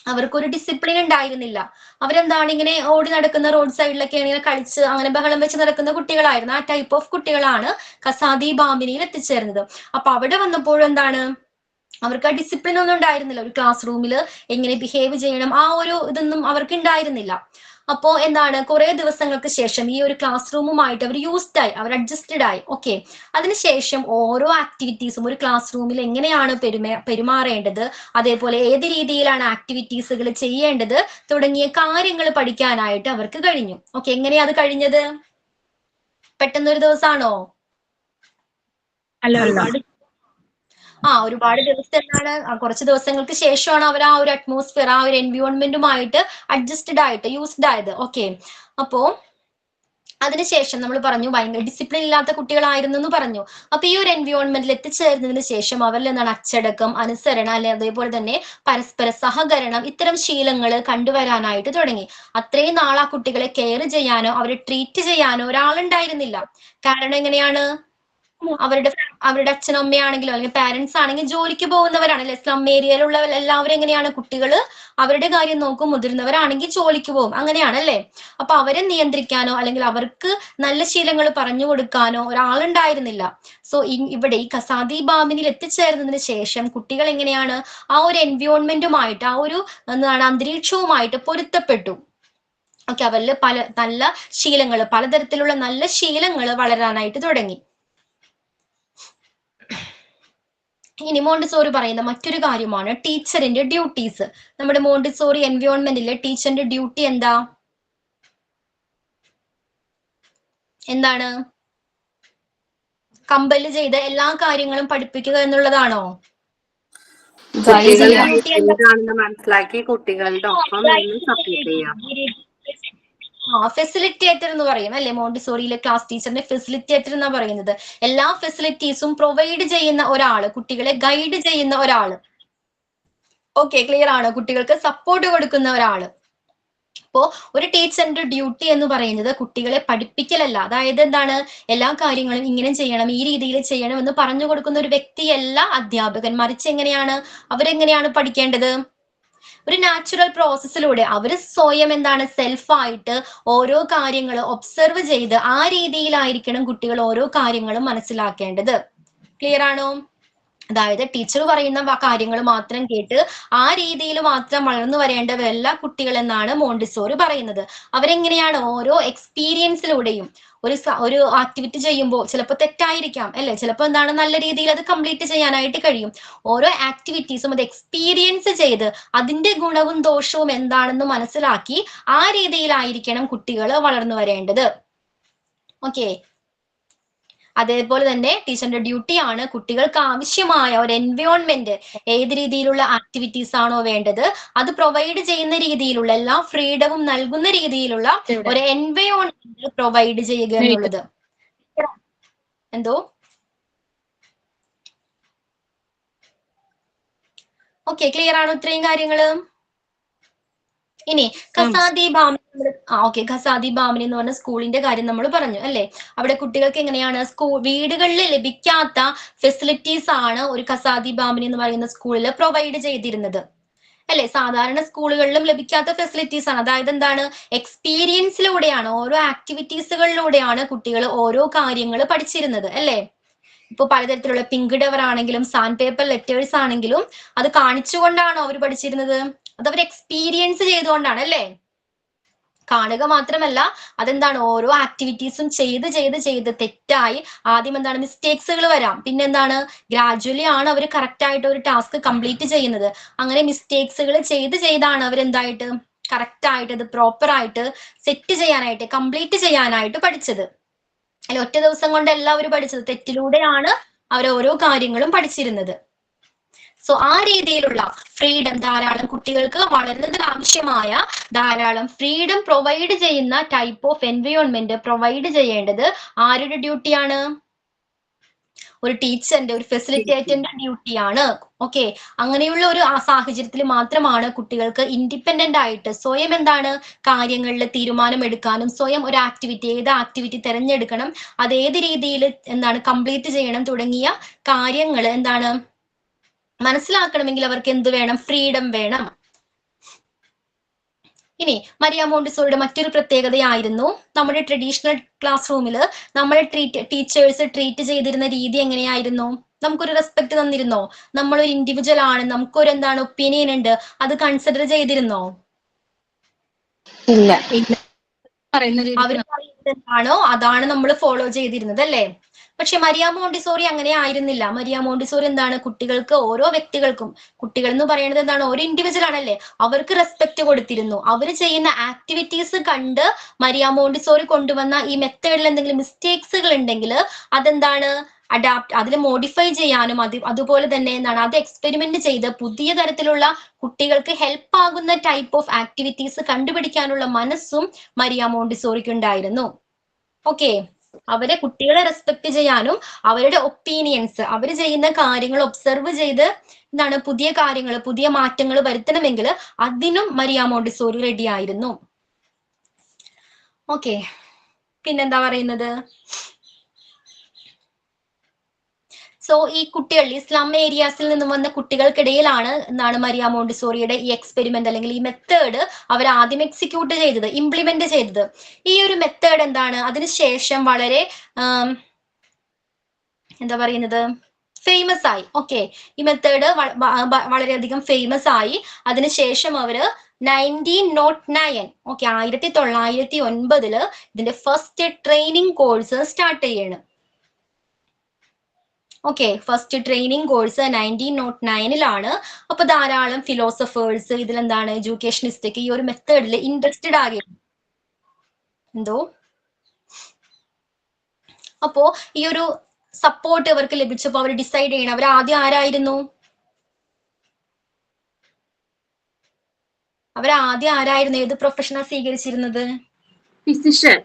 അവർക്കൊരു ഡിസിപ്ലിൻ ഉണ്ടായിരുന്നില്ല. അവരെന്താണ് ഇങ്ങനെ ഓടി നടക്കുന്ന റോഡ് സൈഡിലൊക്കെ ഇങ്ങനെ കളിച്ച് അങ്ങനെ ബഹളം വെച്ച് നടക്കുന്ന കുട്ടികളായിരുന്നു. ആ ടൈപ്പ് ഓഫ് കുട്ടികളാണ് കസാദി ബാമ്പനിയിൽ എത്തിച്ചേർന്നത്. അപ്പൊ അവിടെ വന്നപ്പോഴും എന്താണ് അവർക്ക് ആ ഡിസിപ്ലിൻ ഒന്നും ഉണ്ടായിരുന്നില്ല. ഒരു ക്ലാസ് റൂമിൽ എങ്ങനെ ബിഹേവ് ചെയ്യണം ആ ഒരു ഇതൊന്നും അവർക്ക് ഉണ്ടായിരുന്നില്ല. അപ്പോ എന്താണ്, കുറെ ദിവസങ്ങൾക്ക് ശേഷം ഈ ഒരു ക്ലാസ് റൂമുമായിട്ട് അവർ യൂസ്ഡ് ആയി, അവർ അഡ്ജസ്റ്റഡ് ആയി. ഓക്കെ, അതിനുശേഷം ഓരോ ആക്ടിവിറ്റീസും ഒരു ക്ലാസ് റൂമിൽ എങ്ങനെയാണ് പെരുമാറേണ്ടത്, അതേപോലെ ഏത് രീതിയിലാണ് ആക്ടിവിറ്റീസുകൾ ചെയ്യേണ്ടത് തുടങ്ങിയ കാര്യങ്ങൾ പഠിക്കാനായിട്ട് അവർക്ക് കഴിഞ്ഞു. ഓക്കെ, എങ്ങനെയാ അത് കഴിഞ്ഞത്? പെട്ടെന്നൊരു ദിവസമാണോ? അല്ല, ഒരുപാട് ഒരുപാട് ദിവസം എന്താണ്, കുറച്ച് ദിവസങ്ങൾക്ക് ശേഷമാണ് അവർ ആ ഒരു അറ്റ്മോസ്ഫിയർ, ആ ഒരു എൻവയോൺമെന്റുമായിട്ട് അഡ്ജസ്റ്റഡ് ആയിട്ട് യൂസ്ഡ് ആയത്. ഓക്കെ, അപ്പോ അതിനുശേഷം നമ്മൾ പറഞ്ഞു ഭയങ്കര ഡിസിപ്ലിൻ ഇല്ലാത്ത കുട്ടികളായിരുന്നു എന്ന് പറഞ്ഞു. അപ്പൊ ഈ ഒരു എൻവയോൺമെന്റിൽ എത്തിച്ചേർന്നതിന് ശേഷം അവരിൽ എന്താണ് അച്ചടക്കം, അനുസരണ, അല്ലെ അതേപോലെ തന്നെ പരസ്പര സഹകരണം, ഇത്തരം ശീലങ്ങൾ കണ്ടുവരാനായിട്ട് തുടങ്ങി. അത്രയും നാൾ ആ കുട്ടികളെ കെയർ ചെയ്യാനോ അവരെ ട്രീറ്റ് ചെയ്യാനോ ഒരാളുണ്ടായിരുന്നില്ല. കാരണം എങ്ങനെയാണ്, അവരുടെ അച്ഛനും അമ്മയാണെങ്കിലും അല്ലെങ്കിൽ പാരന്റ്സ് ആണെങ്കിൽ ജോലിക്ക് പോകുന്നവരാണ് അല്ലെ. സ്ലം ഏരിയയിലുള്ള എല്ലാവരും എങ്ങനെയാണ്, കുട്ടികള് അവരുടെ കാര്യം നോക്കും, മുതിർന്നവരാണെങ്കിൽ ജോലിക്ക് പോകും, അങ്ങനെയാണ് അല്ലെ. അപ്പൊ അവരെ നിയന്ത്രിക്കാനോ അല്ലെങ്കിൽ അവർക്ക് നല്ല ശീലങ്ങൾ പറഞ്ഞു കൊടുക്കാനോ ഒരാളുണ്ടായിരുന്നില്ല. സോ ഇവിടെ ഈ കസാദി ബാമിനിൽ എത്തിച്ചേർന്നതിന് ശേഷം കുട്ടികൾ എങ്ങനെയാണ് ആ ഒരു എൻവയോൺമെന്റുമായിട്ട്, ആ ഒരു എന്താണ് അന്തരീക്ഷവുമായിട്ട് പൊരുത്തപ്പെട്ടു. ഓക്കെ, അവരിൽ പല നല്ല ശീലങ്ങൾ, പലതരത്തിലുള്ള നല്ല ശീലങ്ങൾ വളരാനായിട്ട് തുടങ്ങി. ഇനി മോണ്ടിസോറി പറയുന്ന മറ്റൊരു കാര്യമാണ് ടീച്ചറിന്റെ ഡ്യൂട്ടീസ്. നമ്മുടെ മോണ്ടിസോറി എൻവയോൺമെന്റിലെ ടീച്ചറിന്റെ ഡ്യൂട്ടി എന്താണ്? കമ്പല് ചെയ്ത എല്ലാ കാര്യങ്ങളും പഠിപ്പിക്കുക എന്നുള്ളതാണോ? കുട്ടികൾ എന്താണെന്ന് മനസ്സിലാക്കി കുട്ടികളുടെ ഒപ്പം നിന്ന് സപ്പോർട്ട് ചെയ്യാം. ഫെസിലിറ്റേറ്റർ എന്ന് പറയും അല്ലെ. മോണ്ടിസോറിയിലെ ക്ലാസ് ടീച്ചറിനെ ഫെസിലിറ്റേറ്റർ എന്നാ പറയുന്നത്. എല്ലാ ഫെസിലിറ്റീസും പ്രൊവൈഡ് ചെയ്യുന്ന ഒരാള്, കുട്ടികളെ ഗൈഡ് ചെയ്യുന്ന ഒരാള്. ഓക്കെ, ക്ലിയർ ആണ്? കുട്ടികൾക്ക് സപ്പോർട്ട് കൊടുക്കുന്ന ഒരാള്. അപ്പോ ഒരു ടീച്ചറിന്റെ ഡ്യൂട്ടി എന്ന് പറയുന്നത് കുട്ടികളെ പഠിപ്പിക്കലല്ല. അതായത് എന്താണ്, എല്ലാ കാര്യങ്ങളും ഇങ്ങനെ ചെയ്യണം, ഈ രീതിയിൽ ചെയ്യണം എന്ന് പറഞ്ഞു കൊടുക്കുന്ന ഒരു വ്യക്തിയല്ല അധ്യാപകൻ. മറിച്ച് എങ്ങനെയാണ്, അവരെങ്ങനെയാണ് പഠിക്കേണ്ടത്? ഒരു നാച്ചുറൽ പ്രോസസ്സിലൂടെ അവർ സ്വയം എന്താണ്, സെൽഫായിട്ട് ഓരോ കാര്യങ്ങൾ ഒബ്സർവ് ചെയ്ത് ആ രീതിയിലായിരിക്കണം കുട്ടികൾ ഓരോ കാര്യങ്ങളും മനസ്സിലാക്കേണ്ടത്. ക്ലിയർ ആണോ? അതായത് ടീച്ചർ പറയുന്ന കാര്യങ്ങൾ മാത്രം കേട്ട് ആ രീതിയിൽ മാത്രം വളർന്നു വരേണ്ടവരല്ല കുട്ടികൾ എന്നാണ് മോണ്ടിസോറി പറയുന്നത്. അവരെങ്ങനെയാണ് ഓരോ എക്സ്പീരിയൻസിലൂടെയും ഒരു ആക്ടിവിറ്റി ചെയ്യുമ്പോൾ ചിലപ്പോൾ തെറ്റായിരിക്കാം അല്ലെ, ചിലപ്പോൾ എന്താണ് നല്ല രീതിയിൽ അത് കംപ്ലീറ്റ് ചെയ്യാനായിട്ട് കഴിയും. ഓരോ ആക്ടിവിറ്റീസും അത് എക്സ്പീരിയൻസ് ചെയ്ത് അതിന്റെ ഗുണവും ദോഷവും എന്താണെന്ന് മനസ്സിലാക്കി ആ രീതിയിലായിരിക്കണം കുട്ടികൾ വളർന്നു വരേണ്ടത്. ഓക്കെ, അതേപോലെ തന്നെ ടീച്ചറിന്റെ ഡ്യൂട്ടിയാണ് കുട്ടികൾക്ക് ആവശ്യമായ ഒരു എൻവയോൺമെന്റ്, ഏത് രീതിയിലുള്ള ആക്ടിവിറ്റീസ് ആണോ വേണ്ടത് അത് പ്രൊവൈഡ് ചെയ്യുന്ന രീതിയിലുള്ള, എല്ലാ ഫ്രീഡവും നൽകുന്ന രീതിയിലുള്ള ഒരു എൻവയോൺമെന്റ് പ്രൊവൈഡ് ചെയ്യുക എന്നുള്ളത്. എന്തോ? ഓക്കെ, ക്ലിയർ ആണോ ഇത്രയും കാര്യങ്ങള്? ഇനി ഖസാദി ബാമിനി, ഖസാദി ബാമിനി എന്ന് പറഞ്ഞ സ്കൂളിന്റെ കാര്യം നമ്മൾ പറഞ്ഞു അല്ലെ. അവിടെ കുട്ടികൾക്ക് എങ്ങനെയാണ്, വീടുകളിൽ ലഭിക്കാത്ത ഫെസിലിറ്റീസ് ആണ് ഒരു ഖസാദി ബാമിനി എന്ന് പറയുന്ന സ്കൂളിൽ പ്രൊവൈഡ് ചെയ്തിരുന്നത് അല്ലെ. സാധാരണ സ്കൂളുകളിലും ലഭിക്കാത്ത ഫെസിലിറ്റീസ് ആണ്. അതായത് എന്താണ്, എക്സ്പീരിയൻസിലൂടെയാണ്, ഓരോ ആക്ടിവിറ്റീസുകളിലൂടെയാണ് കുട്ടികൾ ഓരോ കാര്യങ്ങൾ പഠിച്ചിരുന്നത് അല്ലെ. ഇപ്പൊ പലതരത്തിലുള്ള പിങ്ക് ഡവർ ആണെങ്കിലും സാൻഡ് പേപ്പർ ലെറ്റേഴ്സ് ആണെങ്കിലും അത് കാണിച്ചുകൊണ്ടാണോ അവർ പഠിച്ചിരുന്നത്? അത് അവർ എക്സ്പീരിയൻസ് ചെയ്തുകൊണ്ടാണ് അല്ലെ. കാണുക മാത്രമല്ല, അതെന്താണ്, ഓരോ ആക്ടിവിറ്റീസും ചെയ്ത് തെറ്റായി ആദ്യം എന്താണ് മിസ്റ്റേക്സുകൾ വരാം, പിന്നെന്താണ് ഗ്രാജുവലി ആണ് അവർ കറക്റ്റ് ആയിട്ട് ഒരു ടാസ്ക് കംപ്ലീറ്റ് ചെയ്യുന്നത്. അങ്ങനെ മിസ്റ്റേക്സുകൾ ചെയ്താണ് അവരെന്തായിട്ട് കറക്റ്റ് ആയിട്ട് അത് പ്രോപ്പർ ആയിട്ട് സെറ്റ് ചെയ്യാനായിട്ട്, കംപ്ലീറ്റ് ചെയ്യാനായിട്ട് പഠിച്ചത് അല്ലെ. ഒറ്റ ദിവസം കൊണ്ട് എല്ലാവരും പഠിച്ചത്, തെറ്റിലൂടെയാണ് അവർ ഓരോ കാര്യങ്ങളും പഠിച്ചിരുന്നത്. സോ ആ രീതിയിലുള്ള ഫ്രീഡം, ധാരാളം കുട്ടികൾക്ക് വളരുന്നതിന് ആവശ്യമായ ധാരാളം ഫ്രീഡം പ്രൊവൈഡ് ചെയ്യുന്ന ടൈപ്പ് ഓഫ് എൻവയോൺമെന്റ് പ്രൊവൈഡ് ചെയ്യേണ്ടത് ആരുടെ ഡ്യൂട്ടിയാണ്? ഒരു ടീച്ചറിന്റെ, ഒരു ഫെസിലിറ്റേറ്ററിന്റെ ഡ്യൂട്ടിയാണ്. ഓക്കെ, അങ്ങനെയുള്ള ഒരു സാഹചര്യത്തിൽ മാത്രമാണ് കുട്ടികൾക്ക് ഇൻഡിപെൻഡന്റ് ആയിട്ട് സ്വയം എന്താണ് കാര്യങ്ങളിൽ തീരുമാനം എടുക്കാനും, സ്വയം ഒരു ആക്ടിവിറ്റി, ഏത് ആക്ടിവിറ്റി തിരഞ്ഞെടുക്കണം, അത് ഏത് രീതിയിൽ എന്താണ് കംപ്ലീറ്റ് ചെയ്യണം തുടങ്ങിയ കാര്യങ്ങൾ എന്താണ് മനസ്സിലാക്കണമെങ്കിൽ അവർക്ക് എന്ത് വേണം? ഫ്രീഡം വേണം. ഇനി മരിയ മോണ്ടിസോറിയുടെ മറ്റൊരു പ്രത്യേകതയായിരുന്നു നമ്മുടെ ട്രഡീഷണൽ ക്ലാസ് റൂമിൽ നമ്മളെ ടീച്ചേഴ്സ് ട്രീറ്റ് ചെയ്തിരുന്ന രീതി എങ്ങനെയായിരുന്നു? നമുക്കൊരു റെസ്പെക്ട് തന്നിരുന്നോ? നമ്മളൊരു ഇൻഡിവിജ്വൽ ആണ്, നമുക്കൊരു എന്താണ് ഒപ്പീനിയൻ ഉണ്ട്, അത് കൺസിഡർ ചെയ്തിരുന്നോ? ഇല്ല. അവര് പറയുന്നത് എന്താണോ അതാണ് നമ്മൾ ഫോളോ ചെയ്തിരുന്നത് അല്ലേ? പക്ഷെ മരിയ മോണ്ടിസോറി അങ്ങനെ ആയിരുന്നില്ല. മരിയ മോണ്ടിസോറി എന്താണ്, കുട്ടികൾക്ക്, ഓരോ വ്യക്തികൾക്കും, കുട്ടികൾ എന്ന് പറയുന്നത് എന്താണ്, ഒരു ഇൻഡിവിജ്വൽ ആണല്ലേ, അവർക്ക് റെസ്പെക്ട് കൊടുത്തിരുന്നു. അവർ ചെയ്യുന്ന ആക്ടിവിറ്റീസ് കണ്ട് മരിയ മോണ്ടിസോറി കൊണ്ടുവന്ന ഈ മെത്തേഡിൽ എന്തെങ്കിലും മിസ്റ്റേക്സുകൾ ഉണ്ടെങ്കിൽ അതെന്താണ് അഡാപ്റ്റ്, അതിൽ മോഡിഫൈ ചെയ്യാനും അതുപോലെ തന്നെ എന്താണ് അത് എക്സ്പെരിമെന്റ് ചെയ്ത് പുതിയ തരത്തിലുള്ള കുട്ടികൾക്ക് ഹെൽപ്പ് ആകുന്ന ടൈപ്പ് ഓഫ് ആക്ടിവിറ്റീസ് കണ്ടുപിടിക്കാനുള്ള മനസ്സും മരിയ മോണ്ടിസോറിക്ക് ഉണ്ടായിരുന്നു. ഓക്കെ, അവരെ കുട്ടികളെ റെസ്പെക്ട് ചെയ്യാനും അവരുടെ ഒപ്പീനിയൻസ്, അവർ ചെയ്യുന്ന കാര്യങ്ങൾ ഒബ്സർവ് ചെയ്ത് എന്താണ് പുതിയ കാര്യങ്ങൾ, പുതിയ മാറ്റങ്ങൾ വരുത്തണമെങ്കിൽ അതിനും മരിയ മോണ്ടിസോറി റെഡി ആയിരുന്നു. ഓക്കെ, പിന്നെന്താ പറയുന്നത്? സോ ഈ കുട്ടികൾ, ഈ സ്ലം ഏരിയാസിൽ നിന്നും വന്ന കുട്ടികൾക്കിടയിലാണ് എന്താണ് മരിയ മോണ്ടിസോറിയുടെ ഈ എക്സ്പെരിമെന്റ് അല്ലെങ്കിൽ ഈ മെത്തേഡ് അവർ ആദ്യം എക്സിക്യൂട്ട് ചെയ്തത്, ഇംപ്ലിമെന്റ് ചെയ്തത്. ഈ ഒരു മെത്തേഡ് എന്താണ് അതിനുശേഷം വളരെ എന്താ പറയുന്നത്, ഫേമസ് ആയി. ഓക്കെ, ഈ മെത്തേഡ് വളരെയധികം ഫേമസ് ആയി. അതിനുശേഷം അവര് 1909 ഓക്കെ 1909 ഇതിന്റെ ഫസ്റ്റ് ട്രെയിനിങ് കോഴ്സ് സ്റ്റാർട്ട് ചെയ്യാണ്. ഓക്കെ, ഫസ്റ്റ് ട്രെയിനിങ് കോഴ്സ് 1909 അപ്പൊ ധാരാളം ഫിലോസഫേഴ്സ് ഇതിലെന്താണ് എഡ്യൂക്കേഷനിസ്റ്റ് ഈ ഒരു മെത്തേഡിൽ ഇൻട്രസ്റ്റഡ് ആകുന്നു. എന്തോ അപ്പോ ഈ ഒരു സപ്പോർട്ട് ഇവർക്ക് ലഭിച്ചപ്പോൾ അവർ ഡിസൈഡ് ചെയ്യണം. അവർ ആദ്യം ആരായിരുന്നു? ഏത് പ്രൊഫഷനാ സ്വീകരിച്ചിരുന്നത്? ഫിസിഷ്യൻ.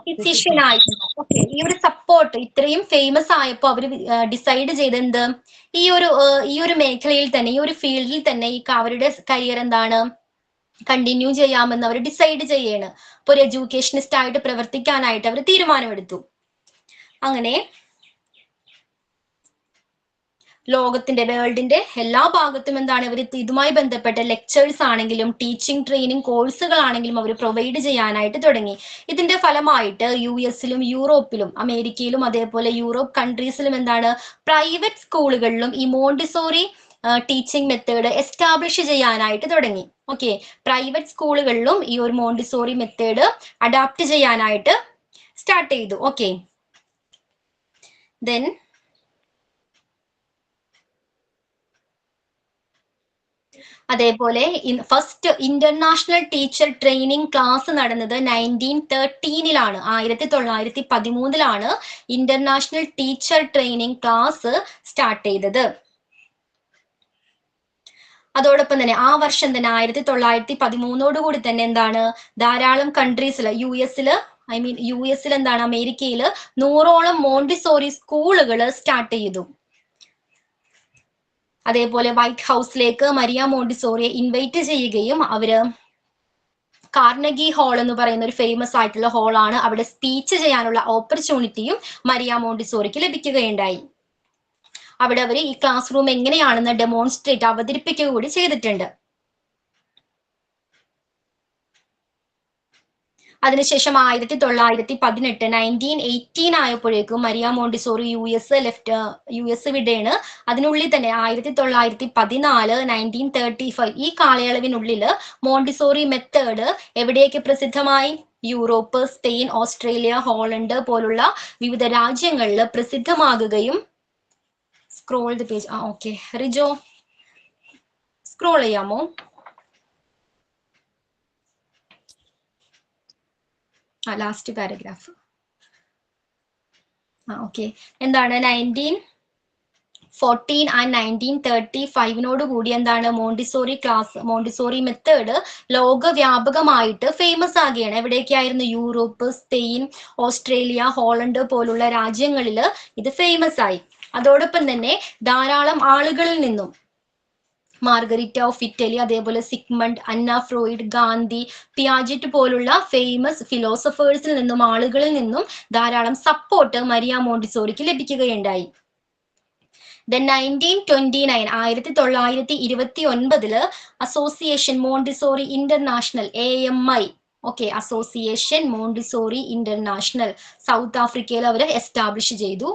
ഫിസിഷ്യൻ ആയിരുന്നു. ഓക്കെ, ഈ ഒരു സപ്പോർട്ട് ഇത്രയും ഫേമസ് ആയപ്പോ അവര് ഡിസൈഡ് ചെയ്തെന്ത്, ഈ ഒരു മേഖലയിൽ തന്നെ, ഈ ഒരു ഫീൽഡിൽ തന്നെ ഈ അവരുടെ കരിയർ എന്താണ് കണ്ടിന്യൂ ചെയ്യാമെന്ന് അവർ ഡിസൈഡ് ചെയ്യാണ്. അപ്പൊ ഒരു എഡ്യൂക്കേഷനിസ്റ്റ് ആയിട്ട് പ്രവർത്തിക്കാനായിട്ട് അവർ തീരുമാനമെടുത്തു. അങ്ങനെ ലോകത്തിന്റെ, വേൾഡിന്റെ എല്ലാ ഭാഗത്തും എന്താണ് ഇവർ ഇതുമായി ബന്ധപ്പെട്ട ലെക്ചേഴ്സ് ആണെങ്കിലും ടീച്ചിങ് ട്രെയിനിങ് കോഴ്സുകളാണെങ്കിലും അവർ പ്രൊവൈഡ് ചെയ്യാനായിട്ട് തുടങ്ങി. ഇതിന്റെ ഫലമായിട്ട് US-ലും യൂറോപ്പിലും അമേരിക്കയിലും അതേപോലെ യൂറോപ്പ് കൺട്രീസിലും എന്താണ് പ്രൈവറ്റ് സ്കൂളുകളിലും ഈ മോണ്ടിസോറി ടീച്ചിങ് മെത്തേഡ് എസ്റ്റാബ്ലിഷ് ചെയ്യാനായിട്ട് തുടങ്ങി. ഓക്കെ, പ്രൈവറ്റ് സ്കൂളുകളിലും ഈ ഒരു മോണ്ടിസോറി മെത്തേഡ് അഡാപ്റ്റ് ചെയ്യാനായിട്ട് സ്റ്റാർട്ട് ചെയ്തു. ഓക്കെ, ദെൻ അതേപോലെ first international teacher training class നടന്നത് 1913 1913 international teacher training class start ചെയ്തത്. അതോടൊപ്പം തന്നെ ആ വർഷം തന്നെ 1913 തന്നെ എന്താണ് ധാരാളം കൺട്രീസിൽ യുഎസിൽ എന്താണ് അമേരിക്കയിൽ 100ഓളം മോണ്ടിസോറി സ്കൂളുകൾ സ്റ്റാർട്ട് ചെയ്തു. അതേപോലെ വൈറ്റ് ഹൗസിലേക്ക് മരിയ മോണ്ടിസോറിയെ ഇൻവൈറ്റ് ചെയ്യുകയും അവര് കാർണഗി ഹാൾ എന്ന് പറയുന്ന ഒരു ഫേമസ് ആയിട്ടുള്ള ഹാളാണ്, അവിടെ സ്പീച്ച് ചെയ്യാനുള്ള ഓപ്പർച്യൂണിറ്റിയും മരിയ മോണ്ടിസോറിക്ക് ലഭിക്കുകയുണ്ടായി. അവിടെ അവർ ഈ ക്ലാസ് റൂം എങ്ങനെയാണെന്ന് ഡെമോൺസ്ട്രേറ്റ് അവതരിപ്പിക്കുക കൂടി ചെയ്തിട്ടുണ്ട്. അതിനുശേഷം 1918 ആയപ്പോഴേക്കും മരിയ മോണ്ടിസോറി യുഎസ് വിടുകയാണ്. അതിനുള്ളിൽ തന്നെ 1914 1935 ഈ കാലയളവിനുള്ളിൽ മോണ്ടിസോറി മെത്തേഡ് എവിടെയൊക്കെ പ്രസിദ്ധമായി? യൂറോപ്പ്, സ്പെയിൻ, ഓസ്ട്രേലിയ, ഹോളണ്ട് പോലുള്ള വിവിധ രാജ്യങ്ങളിൽ പ്രസിദ്ധമാകുകയും scroll the page okay Rijo scroll ചെയ്യാമോ? Last paragraph. ഓക്കെ, എന്താണ് 1914 ആൻഡ് 1935 കൂടി എന്താണ് മോണ്ടിസോറി മെത്തേഡ് ലോകവ്യാപകമായിട്ട് ഫേമസ് ആകുകയാണ്. എവിടെയൊക്കെയായിരുന്നു? യൂറോപ്പ്, സ്പെയിൻ, ഓസ്ട്രേലിയ, ഹോളണ്ട് പോലുള്ള രാജ്യങ്ങളിൽ ഇത് ഫേമസ് ആയി. അതോടൊപ്പം തന്നെ ധാരാളം ആളുകളിൽ നിന്നും മാർഗരിറ്റ ഓഫ് ഇറ്റലി, അതേപോലെ സിഗ്മണ്ട്, അന്ന ഫ്രോയിഡ്, ഗാന്ധി, പിയാജറ്റ് പോലുള്ള ഫേമസ് ഫിലോസഫേഴ്സിൽ നിന്നും ആളുകളിൽ നിന്നും ധാരാളം സപ്പോർട്ട് മരിയ മോണ്ടിസോറിക്ക് ലഭിക്കുകയുണ്ടായി. Then 1929 association Montessori international AMI okay association Montessori international south ആഫ്രിക്കയിൽ അവർ എസ്റ്റാബ്ലിഷ് ചെയ്തു.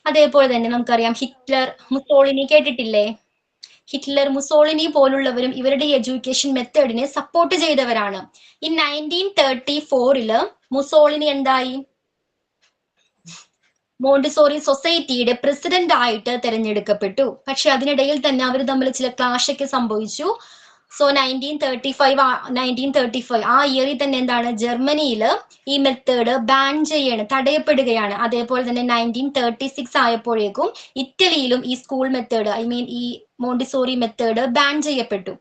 അതേപോലെ തന്നെ നമുക്കറിയാം ഹിറ്റ്ലർ, മുസോളിനി കേട്ടിട്ടില്ലേ? ഹിറ്റ്ലർ, മുസോളിനി പോലുള്ളവരും ഇവരുടെ എഡ്യൂക്കേഷൻ മെത്തേഡിനെ സപ്പോർട്ട് ചെയ്തവരാണ്. ഈ 1934 മുസോളിനി എന്തായി? മോണ്ടിസോറി സൊസൈറ്റിയുടെ പ്രസിഡന്റ് ആയിട്ട് തെരഞ്ഞെടുക്കപ്പെട്ടു. പക്ഷെ അതിനിടയിൽ തന്നെ അവർ തമ്മിൽ ചില ക്ലാഷ് ഒക്കെ സംഭവിച്ചു. സോ 1935 ആ ഇയറിൽ തന്നെ എന്താണ് ജർമ്മനിയിൽ ഈ മെത്തേഡ് ബാൻ തടയപ്പെടുകയാണ്. അതേപോലെ തന്നെ 1936 ആയപ്പോഴേക്കും ഇറ്റലിയിലും ഈ സ്കൂൾ മെത്തേഡ് ഈ മോണ്ടിസോറി മെത്തേഡ് ബാൻ ചെയ്യപ്പെട്ടു.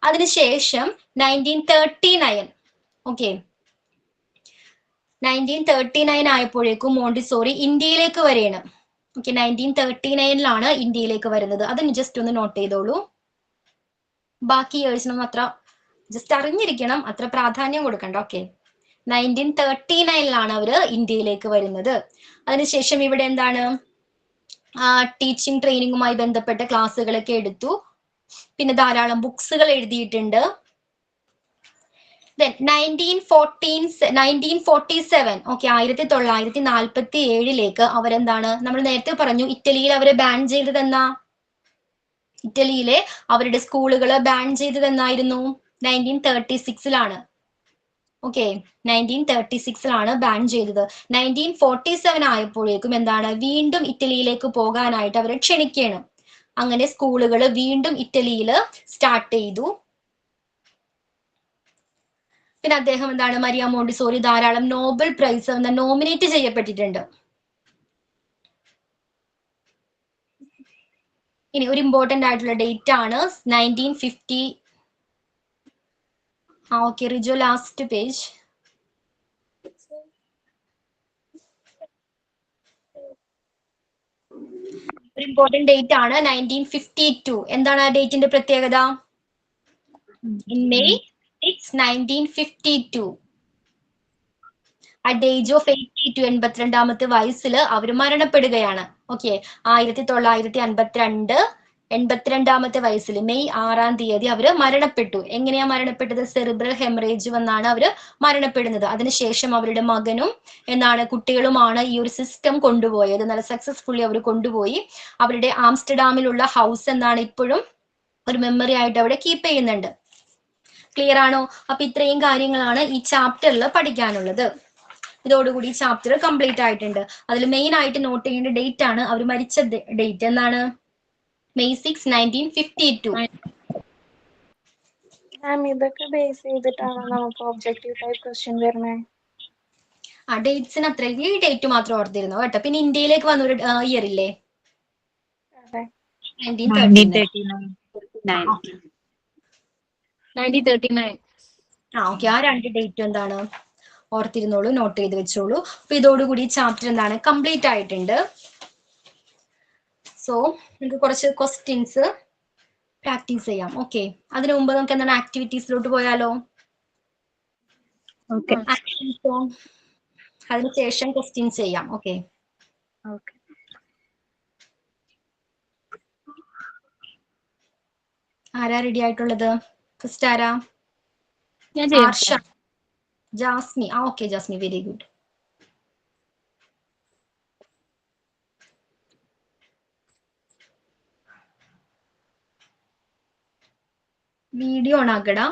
അതിനുശേഷം 1939 1939 ആയപ്പോഴേക്കും മോണ്ടിസോറി ഇന്ത്യയിലേക്ക് വരികയാണ്. 1939 ഇന്ത്യയിലേക്ക് വരുന്നത്. അതിന് ജസ്റ്റ് ഒന്ന് നോട്ട് ചെയ്തോളൂ. ബാക്കി ഇയേഴ്സിനൊന്നും അത്ര ജസ്റ്റ് അറിഞ്ഞിരിക്കണം, അത്ര പ്രാധാന്യം കൊടുക്കണ്ട. 1939 അവര് ഇന്ത്യയിലേക്ക് വരുന്നത്. അതിനുശേഷം ഇവിടെ എന്താണ് ടീച്ചിങ് ട്രെയിനിങ്ങുമായി ബന്ധപ്പെട്ട ക്ലാസ്സുകളൊക്കെ എടുത്തു. പിന്നെ ധാരാളം ബുക്സുകൾ എഴുതിയിട്ടുണ്ട്. 1947 1947 അവരെന്താണ്, നമ്മൾ നേരത്തെ പറഞ്ഞു ഇറ്റലിയിൽ അവരെ ബാൻ ചെയ്തതെന്നാ? ഇറ്റലിയിലെ അവരുടെ സ്കൂളുകൾ ബാൻ ചെയ്തതെന്നായിരുന്നു? 1936 1936 ബാൻ ചെയ്തത്. 1947 ആയപ്പോഴേക്കും എന്താണ് വീണ്ടും ഇറ്റലിയിലേക്ക് പോകാനായിട്ട് അവരെ ക്ഷണിക്കുകയാണ്. അങ്ങനെ സ്കൂളുകൾ വീണ്ടും ഇറ്റലിയിൽ സ്റ്റാർട്ട് ചെയ്തു. പിന്നെ അദ്ദേഹം എന്താണ് മരിയ മോണ്ടിസോറി ധാരാളം നോബൽ പ്രൈസ് നോമിനേറ്റ് ചെയ്യപ്പെട്ടിട്ടുണ്ട്. ഇനി ഒരു ഇമ്പോർട്ടന്റ് ആയിട്ടുള്ള ഡേറ്റ് ആണ് 1950. Rijo last page. ഒരു ഇമ്പോർട്ടന്റ് ഡേറ്റ് ആണ് 1952. എന്താണ് ആ ഡേറ്റിന്റെ പ്രത്യേകത? May 6, 1952 at the age of 82 82 വയസ്സിൽ അവർ മരണപ്പെടുകയാണ്. 1952 82 വയസ്സിൽ മെയ് 6 അവർ മരണപ്പെട്ടു. എങ്ങനെയാ മരണപ്പെട്ടത്? സെറിബ്രൽ ഹെമറേജ് വന്നാണ് അവർ മരണപ്പെടുന്നത്. അതിനുശേഷം അവരുടെ മകനും കുട്ടികളുമാണ് ഈ ഒരു സിസ്റ്റം കൊണ്ടുപോയത്. നല്ല സക്സസ്ഫുള്ളി അവർ കൊണ്ടുപോയി. അവരുടെ ആംസ്റ്റർഡാമിലുള്ള ഹൗസ് ഇപ്പോഴും ഒരു മെമ്മറി ആയിട്ട് അവിടെ കീപ്പ് ചെയ്യുന്നുണ്ട്. ക്ലിയർ ആണോ? അപ്പൊ ഇത്രയും കാര്യങ്ങളാണ് ഈ ചാപ്റ്ററിൽ പഠിക്കാനുള്ളത്. ഇതോടുകൂടി ചാപ്റ്റർ കംപ്ലീറ്റ് ആയിട്ടുണ്ട്. അതിൽ മെയിൻ ആയിട്ട് നോട്ട് ചെയ്യേണ്ട ഡേറ്റ് ആണ് അവർ മരിച്ച ഡേറ്റ്. എന്താണ്? മെയ് 6, 1952. ഇതൊക്കെ ബേസ് ചെയ്തിട്ടാണ് നമുക്ക് ഒബ്ജക്റ്റീവ് ടൈപ്പ് ക്വസ്റ്റ്യൻ വരുന്നത്. ഡേറ്റ്സിന് അത്ര ഈ ഡേറ്റ് മാത്രം ഓർത്തിരുന്നു കേട്ടോ. പിന്നെ ഇന്ത്യയിലേക്ക് വന്നൊരു ഇയർ ഇല്ലേ? 1939. ആ 2 ഡേറ്റ് എന്താണ് ഓർത്തിരുന്നോളൂ, നോട്ട് ചെയ്ത് വെച്ചോളൂ. അപ്പൊ ഇതോടുകൂടി ചാപ്റ്റർ എന്താണ് കംപ്ലീറ്റ് ആയിട്ടുണ്ട്. സോ നമുക്ക് കുറച്ച് ക്വസ്റ്റ്യൻസ് പ്രാക്ടീസ് ചെയ്യാം. അതിനു മുമ്പ് നമുക്ക് എന്താണ് ആക്ടിവിറ്റീസിലോട്ട് പോയാലോ? അതിനുശേഷം ക്വസ്റ്റ്യൻസ് ചെയ്യാം. ആരാ റെഡി ആയിട്ടുള്ളത്? ഫസ്റ്റ് ആരാ? Arsha, Jasmi. Jasmi, very good. Video on ആക്കടാ.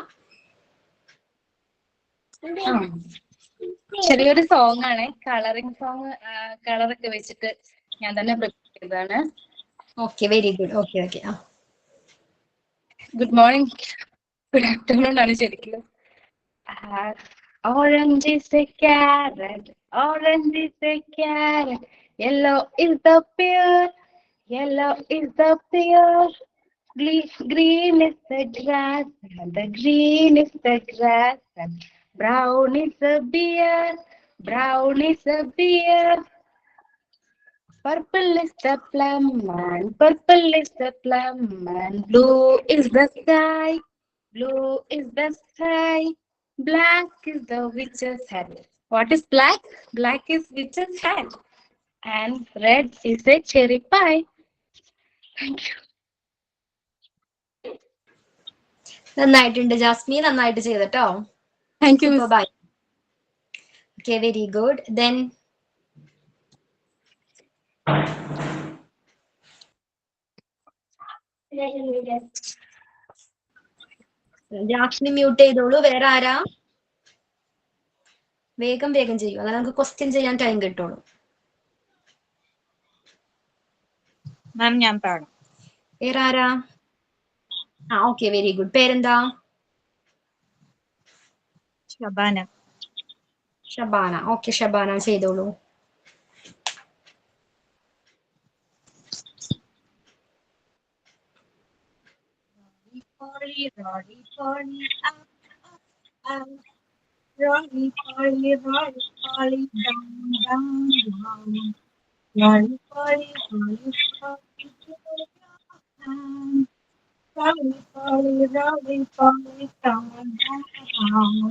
ചെറിയൊരു സോങ് ആണ്, കളറിംഗ് സോങ്. കളറൊക്കെ വെച്ചിട്ട് ഞാൻ തന്നെ പ്രിപ്പയർ ചെയ്തതാണ്. Very good. Good morning, good afternoon ആണ് ശരിക്കും. Orange is a carrot, orange is a carrot, yellow is the pear, yellow is the pear, green is the grass, and the green is the grass, and brown is a bear, brown is a bear. Purple is the plum, and purple is the plum, and blue is the sky, blue is the sky. Black is the witch's hat. What is black? Black is witch's hat. And red is a cherry pie. Thank you. നന്നായിട്ടുണ്ട് ജാസ്മി, നന്നായിട്ട് ചെയ്തട്ടോ. Thank you. Bye. Very good. Then Jasmin mute ചെയ്തോളൂ. വേറെ ആരാ? വേഗം വേഗം ചെയ്യൂ, അതാണ് നമുക്ക് ക്വസ്റ്റ്യൻ ചെയ്യാൻ ടൈം കിട്ടുള്ളൂ. മാം ഞാൻ പാടാം. വേറെ ആരാ? Okay, very good. പേരെന്താ? ഷബാന. ഷബാന. ഓക്കെ, ഷബാന ചെയ്തോളൂ. Polly, Rolly, Polly, up, up. Rolly, Polly, Rolly, Polly, down, down, down. Rolly, Polly, Rolly, Polly, to your hand. Rolly, Polly, Rolly, Polly, down, down, down.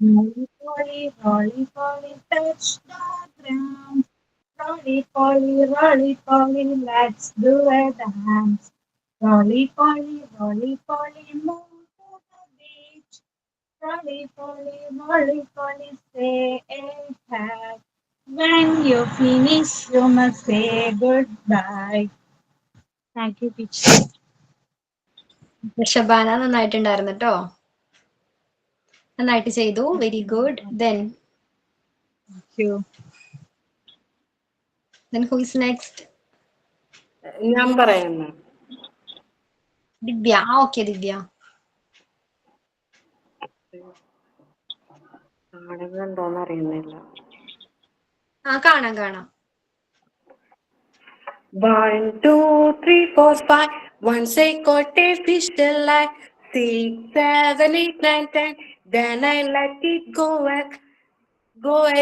Rolly, Polly, Rolly, Polly, touch the ground. Rolly, Polly, let's do a dance. Rolly, Polly, move to the beach. Rolly, Polly, say a tag. When you finish, you must say goodbye. Thank you, teacher. Shabana നന്നായിട്ടുണ്ടായിരുന്നു കേട്ടോ. നന്നായിട്ട് ചെയ്തു. Very good. Then Thank you. who is next? ഞാൻ പറയുന്നു. ദിവ്യ. Okay ദിവ്യ. കാണുന്നുണ്ടോന്ന് അറിയുന്നില്ല. കാണാം കാണാം. 1, 2, 3, 4, 5. Once I caught a fish till I 6, 7, 8, 9, 10. Then I let it go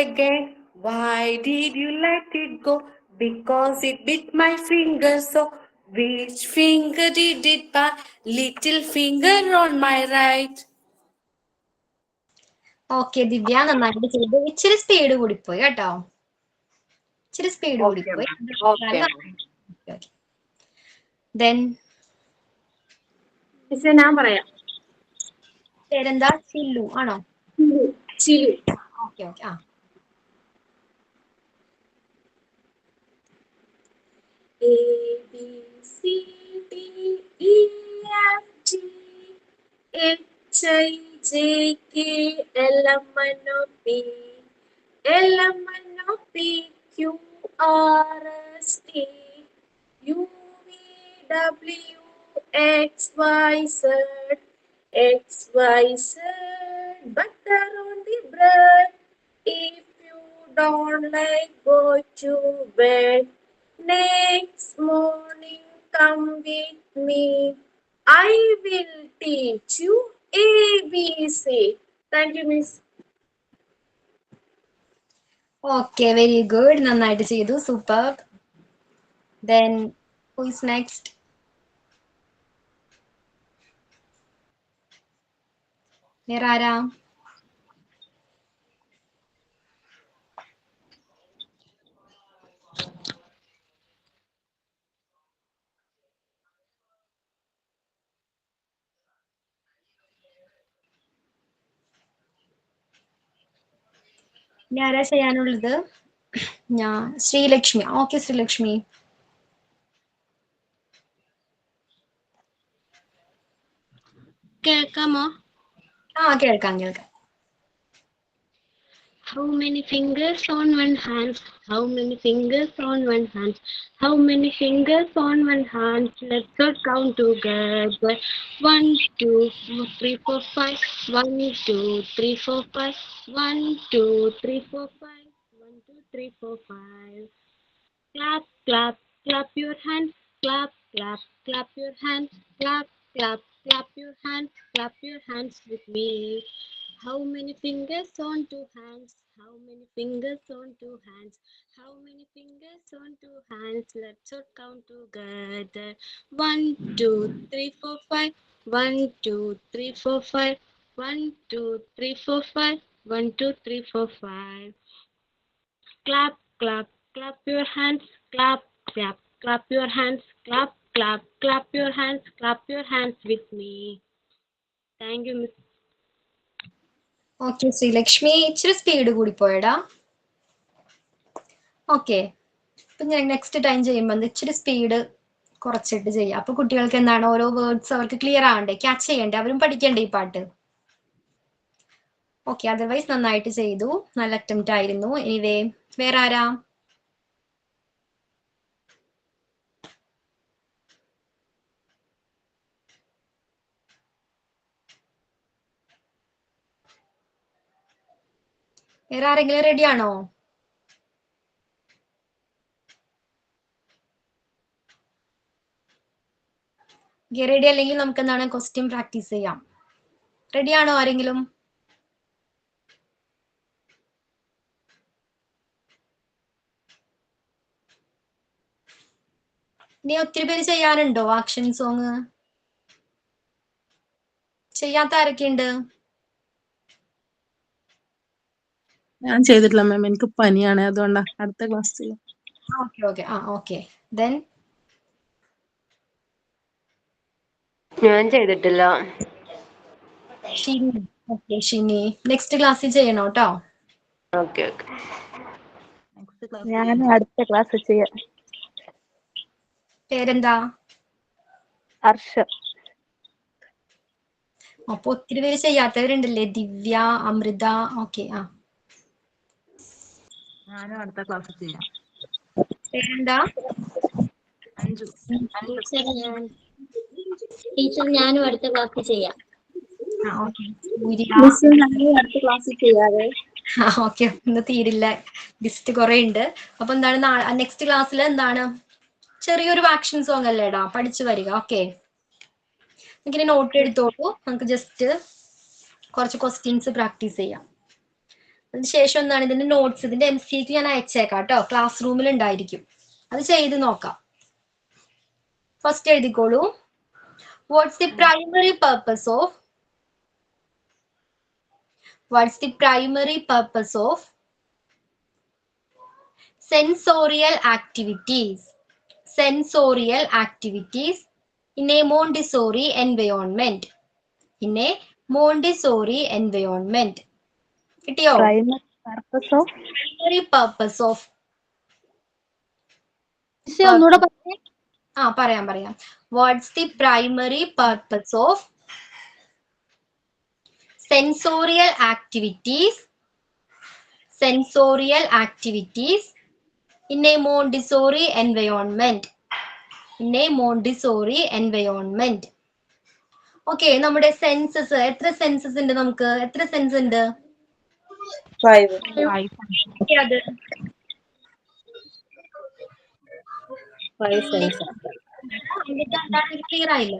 again. Why did you let it go? Because it bit my finger. So which finger did it bite? Little finger on my right. Okay Divya, നന്നായിട്ട് ചെയ്തു. ഇച്ചിരി speed കൂടിപ്പോയി കേട്ടോ. ഇച്ചിരി speed കൂടിപ്പോയി. Then ഞാൻ പറയാം. പേരെന്താ? ചില്ലു ആണോ? Chilu. Okay okay. A B C D E F G H I J K L M N O P Q R S T U V W X Y Z. Butter on the bread. If you don't like, go to bed. Next morning, come with me. I will teach you ABC. Thank you, Miss. Okay, very good. നന്നായിട്ട് ചെയ്തു. Super. Then who is next? വേറെ ആരാ? ഇനി ആരാ ചെയ്യാനുള്ളത്? Sreelakshmi. Okay Sreelakshmi. കേൾക്കാമോ? കേൾക്കാം കേൾക്കാം. How many fingers on one hand? How many fingers on one hand? How many fingers on one hand? Let's all count together. 1, 2, 3, 4, 5. 1, 2, 3, 4, 5. 1, 2, 3, 4, 5. 1, 2, 3, 4, 5. Clap, clap, clap your hands. Clap, clap, clap your hands. Clap, clap, clap your hands. Clap your hands with me. How many fingers on two hands? How many fingers on two hands? How many fingers on two hands? Let's all count together. 1, 2, 3, 4, 5. 1, 2, 3, 4, 5. 1, 2, 3, 4, 5. 1, 2, 3, 4, 5. Clap, clap, clap your hands. Clap, clap, clap your hands. Clap, clap, clap your hands. Clap your hands with me. Thank you, Miss. Okay Sreelakshmi, ഇച്ചിരി speed കൂടി പോയടാ. Okay, അപ്പൊ ഞാൻ next time ചെയ്യുമ്പോൾ ഇച്ചിരി speed കുറച്ചിട്ട് ചെയ്യാം. അപ്പൊ കുട്ടികൾക്ക് എന്താണ് ഓരോ വേർഡ്സ് അവർക്ക് ക്ലിയർ ആവണ്ടേ, ക്യാച്ച് ചെയ്യണ്ടേ, അവരും പഠിക്കണ്ടേ ഈ പാട്ട്. ഓക്കെ, അതർവൈസ് നന്നായിട്ട് ചെയ്തു, നല്ല അറ്റംപ്റ്റ് ആയിരുന്നു. എനിവേ വേറെ ആരാ? വേറെ ആരെങ്കിലും റെഡി ആണോ? റെഡി അല്ലെങ്കിൽ നമുക്ക് എന്താണ് ക്വസ്റ്റ്യൻ പ്രാക്ടീസ് ചെയ്യാം. റെഡി ആണോ ആരെങ്കിലും? ഇനി ഒത്തിരി പേര് ചെയ്യാനുണ്ടോ ആക്ഷൻ സോങ്? ചെയ്യാത്ത ആരൊക്കെയുണ്ട്? ഞാൻ ചെയ്തിട്ടില്ല മാം, എനിക്ക് പനിയാണ്, അതുകൊണ്ടാ. അടുത്ത ക്ലാസ് ചെയ്യാം. Okay okay okay. ദെൻ ഞാൻ ചെയ്തിട്ടില്ല. ഷിനി. ഓക്കെ ഷിനി, നെക്സ്റ്റ് ക്ലാസ്സിൽ ചെയ്യണം കേട്ടോ. Okay okay. ഞാൻ അടുത്ത ക്ലാസ് ചെയ്യാം. പേരെന്താ? ഹർഷ. അപ്പൊ ഒത്തിരി പേര് ചെയ്യാത്തവരുണ്ടല്ലേ, ദിവ്യ, അമൃത. ഓക്കെ ഞാനും അടുത്ത ക്ലാസ് ചെയ്യാം. പേരെന്താ? അഞ്ചു. ടീച്ചർ ഞാനും അടുത്ത ക്ലാസ്സിൽ ചെയ്യാം. ഓക്കെ അടുത്ത ക്ലാസ്സിൽ ചെയ്യാതെ. ഓക്കെ, ഇന്ന് തീരില്ല, ലിസ്റ്റ് കുറെ ഉണ്ട്. അപ്പൊ എന്താണ് നെക്സ്റ്റ് ക്ലാസ്സിൽ എന്താണ് ചെറിയൊരു ആക്ഷൻ സോങ് അല്ലേടാ, പഠിച്ചു വരിക. ഓക്കെ, നമുക്കിനി നോട്ട് എടുത്തോളൂ, നമുക്ക് ജസ്റ്റ് കുറച്ച് ക്വസ്റ്റ്യൻസ് പ്രാക്ടീസ് ചെയ്യാം. അതിനുശേഷം എന്താണ് ഇതിന്റെ നോട്ട്സ്, ഇതിന്റെ MCQ ഞാൻ അയച്ചേക്കാം കേട്ടോ, ക്ലാസ് റൂമിൽ ഉണ്ടായിരിക്കും, അത് ചെയ്ത് നോക്കാം. ഫസ്റ്റ് എഴുതിക്കോളൂ. What's the primary purpose of sensorial activities in a Montessori environment? കിട്ടിയോ? പ്രൈമറി പർപ്പസ് ഓഫ് ഒന്നുകൂടെ പറഞ്ഞേ. പറയാം. What's the primary purpose of sensorial activities in a Montessori environment? Okay, നമ്മുടെ സെൻസസ്, എത്ര സെൻസസ് ഉണ്ട് നമുക്ക്? എത്ര സെൻസ് ഉണ്ട്? 5. അത് 5 സെൻസ്. ക്ലിയർ ആയില്ല?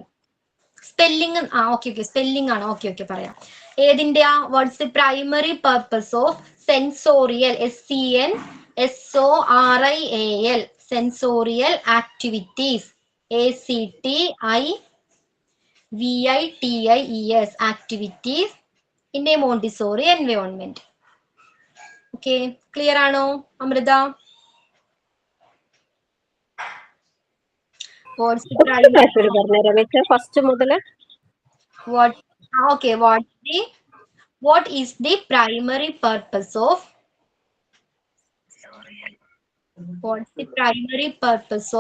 സ്പെല്ലിംഗ് ഓക്കെ സ്പെല്ലിംഗ് ആണ്. ഓക്കെ പറയാം. ഏതിന്റെ? What's the primary purpose of sensorial, SENSORIAL, sensorial activities, ACTIVITIES, activities in a Montessori environment. Okay, clear ആണോ അമൃത? ഫസ്റ്റ് മുതൽ what is the primary purpose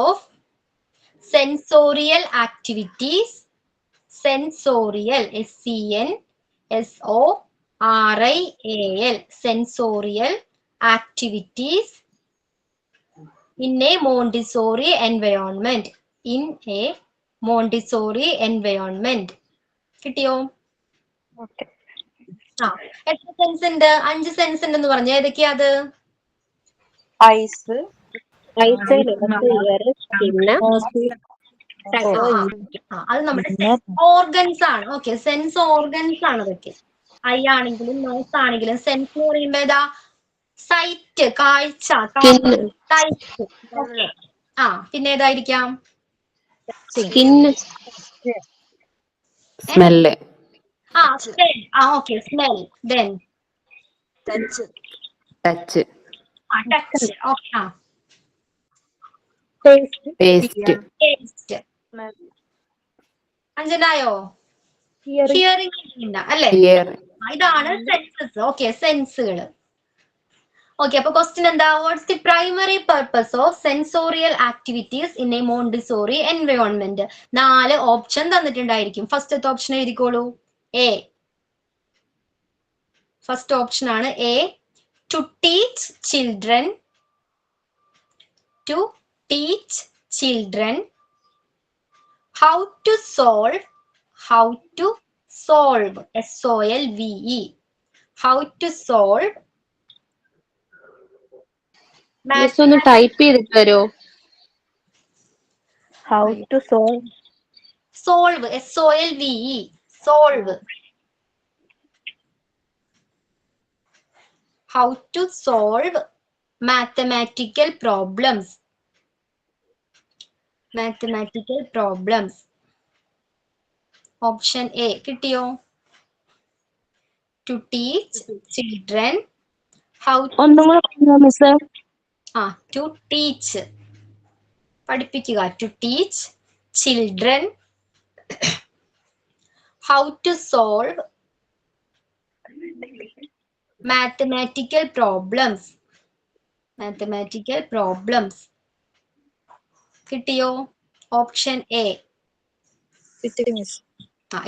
of sensorial activities, sensorial, sensorial activities in a Montessori environment? കിട്ടിയോ? എത്ര sense ഉണ്ട്? 5 sense ഉണ്ടെന്ന് പറഞ്ഞു. ഏതൊക്കെയാ അത്? Ice, പിന്നെ അത് നമ്മുടെ ഓർഗൻസ് ആണ്. ഓക്കെ, സെൻസ് ഓർഗൻസ് ആണ് അതൊക്കെ. ഐ ആണെങ്കിലും നോസ് ആണെങ്കിലും സെൻസ് എന്ന് പറയുമ്പോ ഏതാ? സൈറ്റ്, കാഴ്ച, ടൈറ്റ്. പിന്നെ ഏതായിരിക്കാം? Smell. Smell. Okay, smell. Then touch. Touch. Okay, taste. അഞ്ചനായോ? ഹിയറിംഗ് അല്ലേ? ഇതാണ് സെൻസസ്. ഓക്കെ, സെൻസുകൾ. ഓക്കെ, അപ്പൊ ക്വസ്റ്റ്യൻ എന്താ? What's the primary purpose of sensorial activities in a Montessori environment? 4 option തന്നിട്ടുണ്ടായിരിക്കും. ഫസ്റ്റത്തെ ഓപ്ഷൻ എഴുതിക്കോളൂ. എ, ഫസ്റ്റ് ഓപ്ഷൻ ആണ് A, to teach children how to solve SOLVE, how to solve miss ഒന്ന് type ചെയ്തിട്ട് തരുമോ? How to solve. solve SOLVE, solve. How to solve mathematical problems. Option A കിട്ടിയോ? To teach children how to teach, പഠിപ്പിക്കുക. To teach children how to solve mathematical problems. കിട്ടിയോ? Option A.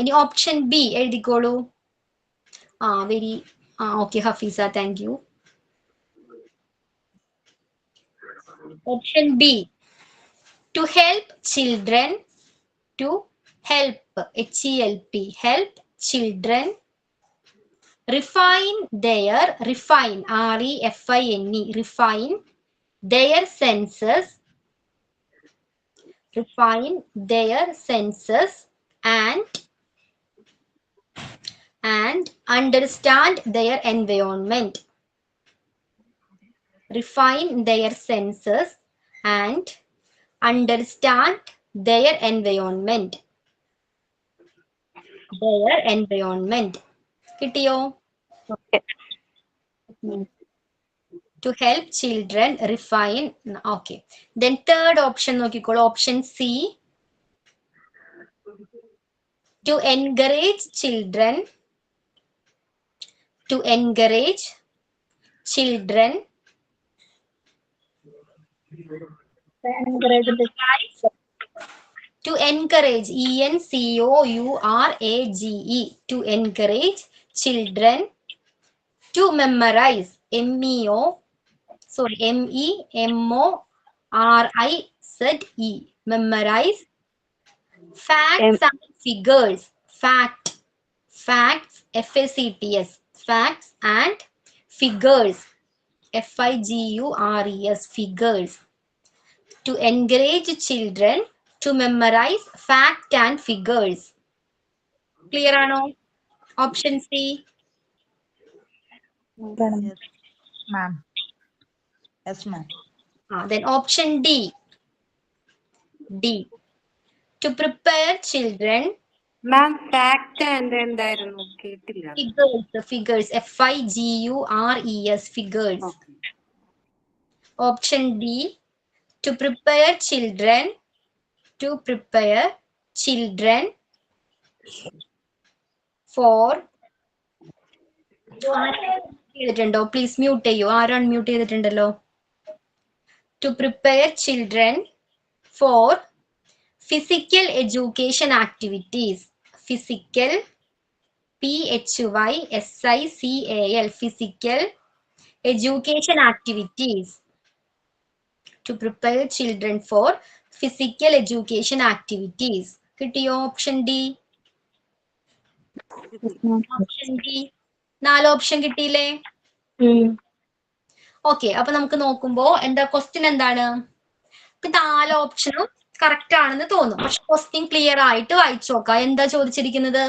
ഇനി option B എഴുതിക്കോളൂ. Okay Hafeesa, thank you. Option B, to help children, help children refine their senses and understand their environment. Refine their senses and understand their environment. കിട്ടിയോ? To help children refine. Okay. Then third option നോക്കിക്കോളൂ. Option C, to encourage children to encourage ENCOURAGE, to encourage children to memorize MEMORIZE, memorize facts and figures, facts FACTS, facts and figures, FIGURES, figures. To encourage children to memorize fact and figures. Clear ആണോ? Option C. Then option D, to prepare children. Ma'am fact and എന്തായിരുന്നു? കേട്ടില്ല. Figures FIGURES, figures. Option D, to prepare children for ചെയ്തിട്ടുണ്ടോ? Please mute ചെയ്യൂ. ആരാണ് mute ചെയ്തിട്ടുണ്ടല്ലോ? To prepare children for physical education activities. Physical, PHYSICAL, physical education activities. To prepare children for physical education activities. കിട്ടിയോ? Option D. Option D. 4 option കിട്ടിയില്ലേ? Okay, അപ്പൊ നമുക്ക് നോക്കുമ്പോ എന്താ ക്വസ്റ്റ്യൻ എന്താണ്? 4 ഓപ്ഷനും കറക്റ്റ് ആണെന്ന് തോന്നും. പക്ഷെ ക്വസ്റ്റ്യൻ ക്ലിയർ ആയിട്ട് വായിച്ചു നോക്കാം. എന്താ ചോദിച്ചിരിക്കുന്നത്?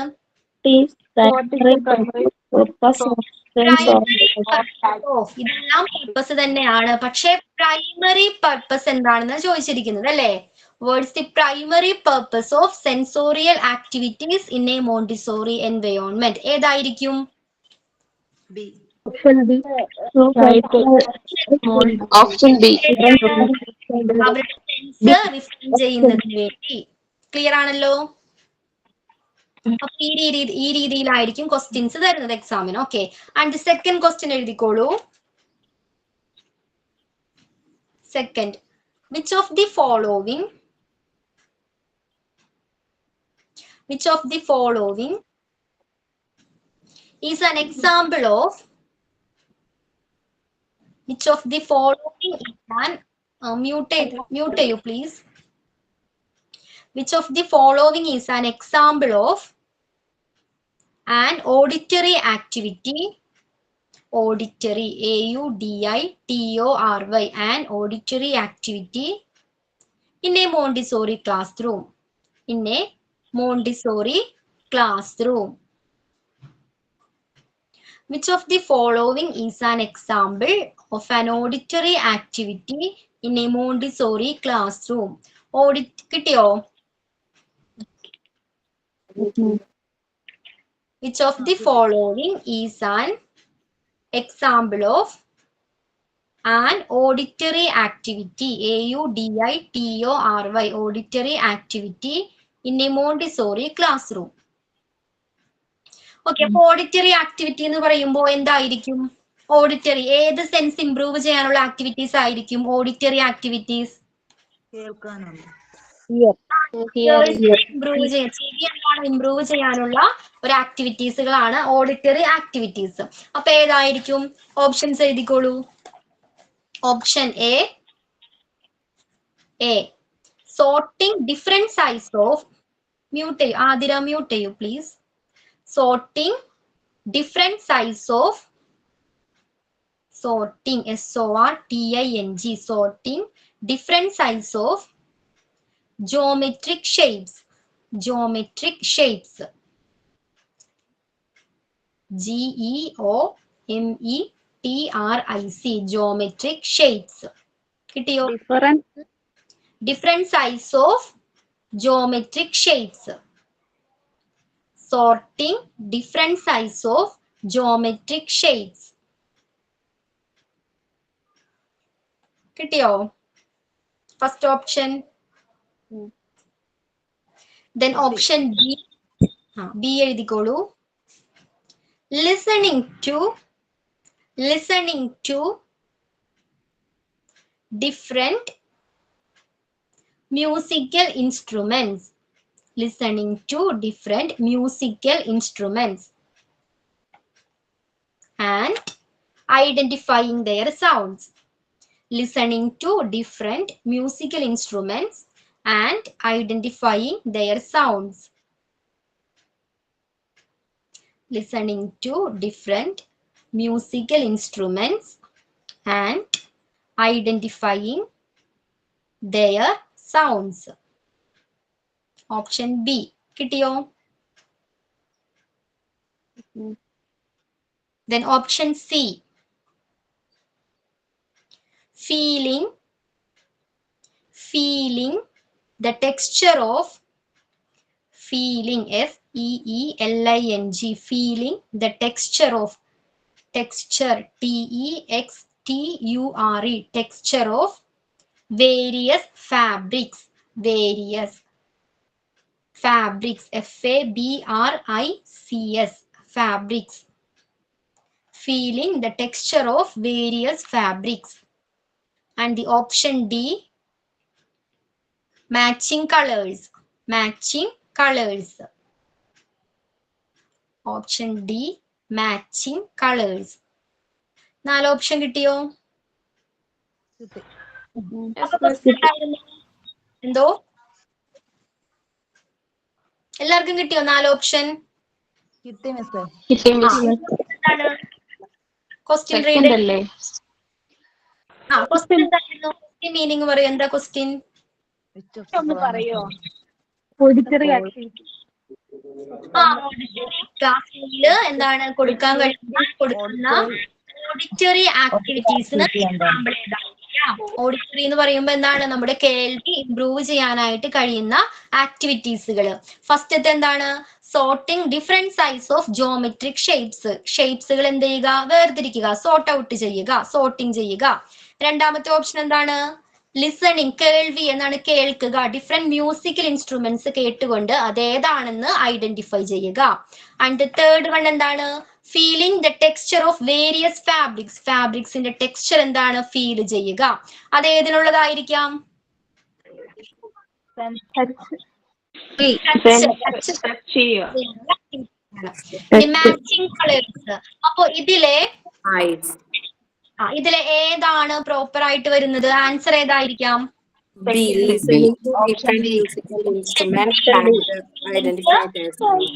ഇതെല്ലാം പർപ്പസ് തന്നെയാണ്, പക്ഷെ പ്രൈമറി പർപ്പസ് എന്താണെന്ന് ചോദിച്ചിരിക്കുന്നത് അല്ലേ? What's the primary purpose of sensorial activities in a Montessori environment? ഏതായിരിക്കും? Option B. അവരുടെ സെൻസ് റിഫൈൻ ചെയ്യുന്നതിന് വേണ്ടി. ക്ലിയർ ആണല്ലോ? അപ്പൊ ഈ രീതിയിലായിരിക്കും ക്വസ്റ്റ്യൻസ് തരുന്നത് എക്സാമിന്. ഓക്കെ, ആൻഡ് സെക്കൻഡ് ക്വസ്റ്റ്യൻ എഴുതിക്കോളൂ. Second, which of the following is an example of mute you please. Which of the following is an example of an auditory activity? Auditory, AUDITORY, an auditory activity in a Montessori classroom. In a Montessori classroom. Which of the following is an example of an auditory activity in a Montessori classroom? കിട്ടിയോ? Which of the following is an example of an auditory activity? AUDITORY, auditory activity in a Montessori classroom. Okay, അപ്പൊ auditory activity എന്ന് പറയുമ്പോൾ എന്തായിരിക്കും? Auditory ഏത് sense improve ചെയ്യാനുള്ള activities ആയിരിക്കും? Auditory activities improve ചെയ്യാനുള്ള ഒരു ആക്ടിവിറ്റീസുകളാണ് ഓഡിറ്ററി ആക്ടിവിറ്റീസ്. അപ്പൊ ഏതായിരിക്കും? ഓപ്ഷൻസ് എഴുതിക്കോളൂ. Option A sorting different size of Athira mute ചെയ്യൂ please. Sorting different size of sorting different size of geometric shapes GEOMETRIC, geometric shapes. കിട്ടിയോ? different size of geometric shapes. Sorting different size of geometric shapes. കിട്ടിയോ? First option. Then option B എഴുതിക്കോളൂ. Listening to different musical instruments. Listening to different musical instruments and identifying their sounds. Listening to different musical instruments and identifying their sounds. Listening to different musical instruments and identifying their sounds. Option B. കിട്ടിയോ? Then option C. Feeling the texture of feeling feeling the texture of texture texture of various fabrics FABRICS fabrics. Feeling the texture of various fabrics. And the option D, matching colors. Option D, matching colors. 4 option കിട്ടിയോ? എന്തോ എല്ലാവർക്കും കിട്ടിയോ? 4 option question read അല്ലേ? Question എന്തായിരുന്നു? Meaning പറയൂ. എന്താ question? Auditory activity. ക്ലാസ്സിൽ എന്താണ് കൊടുക്കാൻ കൊടുക്കുന്ന ഓഡിറ്ററി ആക്ടിവിറ്റീസിന് എക്സാമ്പിൾ ഏതാണ്? ഓഡിറ്ററി എന്ന് പറയുമ്പോൾ എന്താണ്? നമ്മുടെ കേൾവി ഇംപ്രൂവ് ചെയ്യാനായിട്ട് കഴിയുന്ന ആക്ടിവിറ്റീസുകൾ. ഫസ്റ്റത്തെ എന്താണ്? Sorting different size of geometric ഷേപ്സുകൾ എന്ത് ചെയ്യുക? വേർതിരിക്കുക, സോർട്ട് ഔട്ട് ചെയ്യുക, സോർട്ടിംഗ് ചെയ്യുക. രണ്ടാമത്തെ ഓപ്ഷൻ എന്താണ്? ലിസണിങ്, കേൾവി എന്നാണ്, കേൾക്കുക, ഡിഫറെന്റ് മ്യൂസിക്കൽ ഇൻസ്ട്രുമെന്റ്സ് കേട്ടുകൊണ്ട് അതേതാണെന്ന് ഐഡന്റിഫൈ ചെയ്യുക. ആൻഡ് തേർഡ് വൺ എന്താണ്? Feeling the texture of various fabrics. ഫാബ്രിക്സിന്റെ ടെക്സ്ചർ എന്താണ്? ഫീൽ ചെയ്യുക. അത് ഏതിനുള്ളതായിരിക്കാം? Matching colours. അപ്പൊ ഇതിലെ ഏതാണ് പ്രോപ്പർ ആയിട്ട് വരുന്നത്? Answer ഏതായിരിക്കാം? B. Listening to different musical instruments and identify their sounds.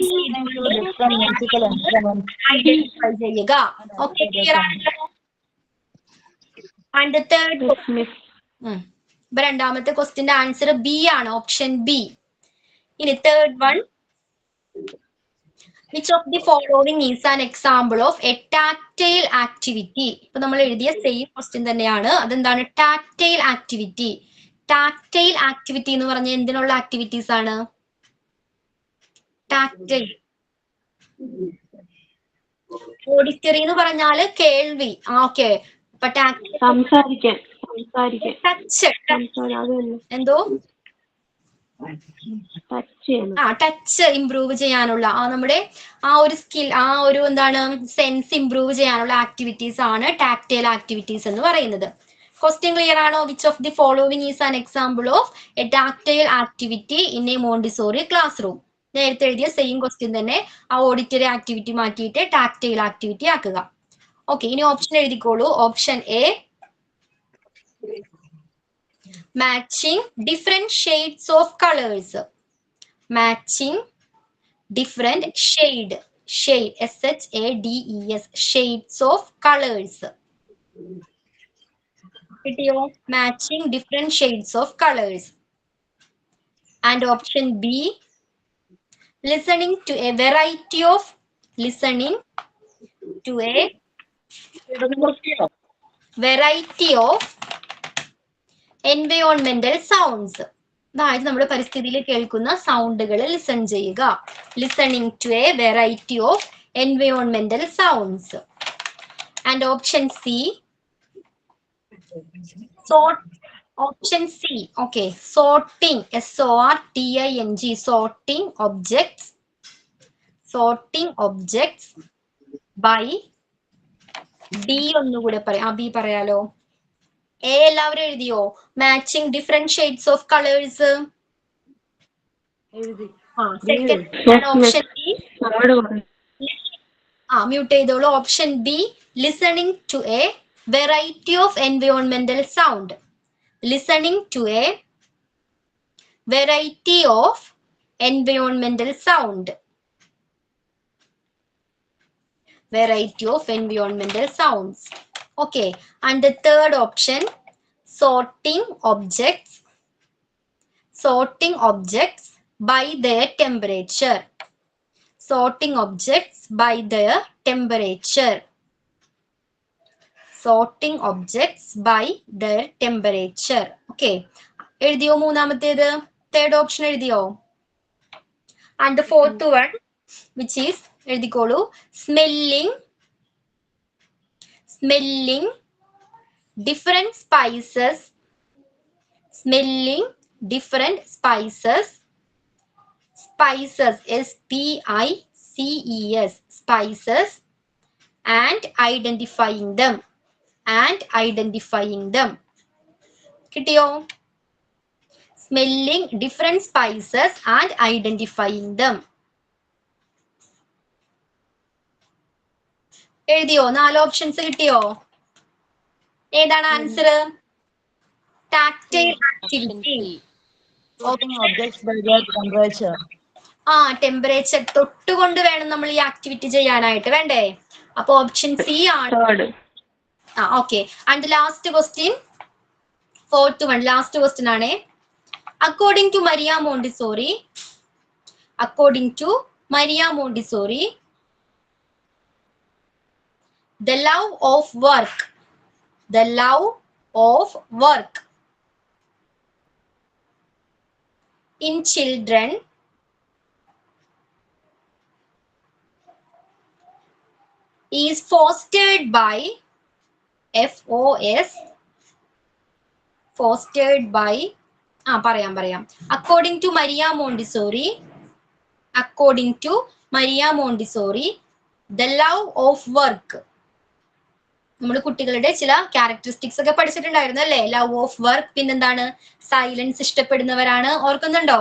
Identify ചെയ്യുക. ഓക്കെ, ക്ലിയർ ആണല്ലോ. ആൻഡ് തേർഡ്, ഇപ്പൊ രണ്ടാമത്തെ ക്വസ്റ്റിന്റെ ആൻസർ ബി ആണ്, ഓപ്ഷൻ ബി. ഇനി third one, which of the following is an example of a tactile activity? ഇപ്പൊ നമ്മൾ എഴുതിയ same question തന്നെയാണ്. അതെന്താണ്? Tactile activity. ടാക്ടൈൽ ആക്ടിവിറ്റി എന്ന് പറഞ്ഞ എന്തിനുള്ള ആക്ടിവിറ്റീസ് ആണ്? ടാക്ടൈൽ. ഓഡിറ്ററി എന്ന് പറഞ്ഞാല് കേൾവി. ഓക്കെ, അപ്പൊ എന്തോ ടച്ച് ഇംപ്രൂവ് ചെയ്യാനുള്ള നമ്മുടെ ആ ഒരു സ്കിൽ, ആ ഒരു എന്താണ് സെൻസ് ഇംപ്രൂവ് ചെയ്യാനുള്ള ആക്ടിവിറ്റീസ് ആണ് ടാക്ടൈൽ ആക്ടിവിറ്റീസ് എന്ന് പറയുന്നത്. ക്വസ്റ്റ്യൻ ക്ലിയർ ആണോ? Which of the following is an example of a tactile activity in a Montessori classroom. നേരത്തെ എഴുതിയ സെയിം ക്വസ്റ്റ്യൻ തന്നെ ആ ഓഡിറ്ററി ആക്ടിവിറ്റി മാറ്റിയിട്ട് ടാക്ടൈൽ ആക്ടിവിറ്റി ആക്കുക. ഓക്കെ, ഇനി ഓപ്ഷൻ എഴുതിക്കോളൂ. Option A, matching different shades of colors. Matching different shades, shades, shades of colors. Matching different shades of colors. And option B, listening to a variety of environmental sounds. അതായത് നമ്മുടെ പരിസ്ഥിതിയിൽ കേൾക്കുന്ന സൗണ്ടുകൾ listen ചെയ്യുക. Listening to A variety of എൻവയോൺമെന്റൽ sounds. And option C, option C, okay, sorting, SORTING, sorting objects by D ഒന്നുകൂടെ പറയാം. B പറയാലോ. A എല്ലാവരും എഴുതിയോ? Matching different shades of colours. Option B, mute ചെയ്തോളൂ. Option B, listening to A variety of എൻവയോൺമെന്റൽ sound. Listening to A variety of എൻവയോൺമെന്റൽ sound. Variety of environmental sounds. Okay, and the third option, sorting objects by their temperature. Sorting objects by their temperature. Sorting objects by their temperature. Okay, എഴുതിയോ മൂന്നാമത്തേത്? Third option എഴുതിയോ? And the fourth one, which is എഴുതിക്കോളൂ, smelling different spices. Smelling different spices. Spices, SPICES, spices, and identifying them. കിട്ടിയോ? Smelling different spices and identifying them. എഴുതിയോ? 4 options കിട്ടിയോ? ഏതാണ് answer? Tactile activity. Temperature തൊട്ടുകൊണ്ട് വേണം നമ്മൾ ഈ activity ചെയ്യാനായിട്ട്, വേണ്ടേ? അപ്പൊ ഓപ്ഷൻ സി ആണ്. Okay, and last question, fourth one, last question ആണ്. According to Maria Montessori, the love of work in children is fostered by പറയാം. according to Maria Montessori, the love of work. നമ്മൾ കുട്ടികളുടെ ചില characteristics ഒക്കെ പഠിച്ചിട്ടുണ്ടായിരുന്നു അല്ലേ? Love of work, പിന്നെന്താണ്? Silence ഇഷ്ടപ്പെടുന്നവരാണ്. ഓർക്കുന്നുണ്ടോ?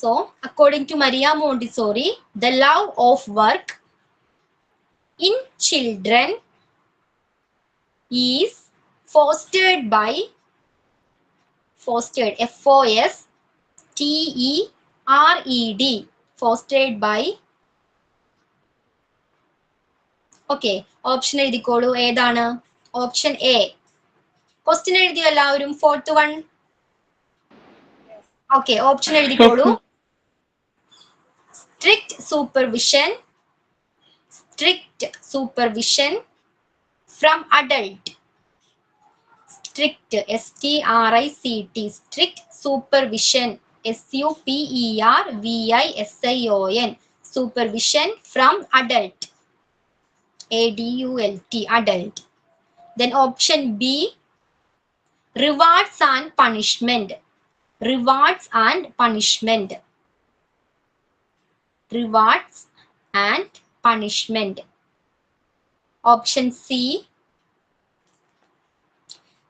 So according to Maria Montessori, the love of work in children is fostered by fostered F-O-S-T-E-R-E-D fostered by. Okay, option എഴുതിക്കോളൂ. ഏതാണ് ഓപ്ഷൻ എ? ക്വസ്റ്റ്യൻ എഴുതിയോ എല്ലാവരും? 4th one. ഓക്കെ, ഓപ്ഷൻ എഴുതിക്കോളൂ. Strict supervision, strict supervision from adult. Strict, S-T-R-I-C-T, strict supervision, S-U-P-E-R-V-I-S-I-O-N, supervision from adult, A-D-U-L-T, adult. Then option B, rewards and punishment, rewards and punishment, rewards and punishment. Option C,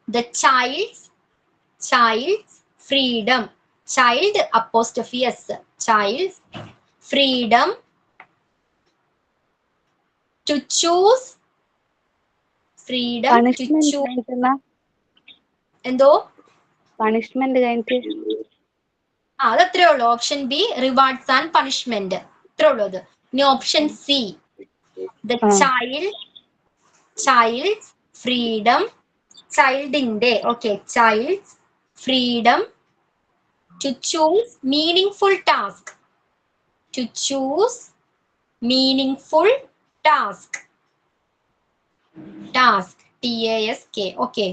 the child's freedom, child apostrophe S, child's freedom to choose, freedom to choose. എന്തോ punishment കഴിഞ്ഞിട്ട് അതത്രേ ഉള്ളൂ. Option B rewards and punishment, അത്രേ ഉള്ളൂ അത്. ഇനി option C, the child's freedom, ചൈൽഡിന്റെ okay, child's freedom to choose meaningful task, to choose meaningful task, task TASK. Okay,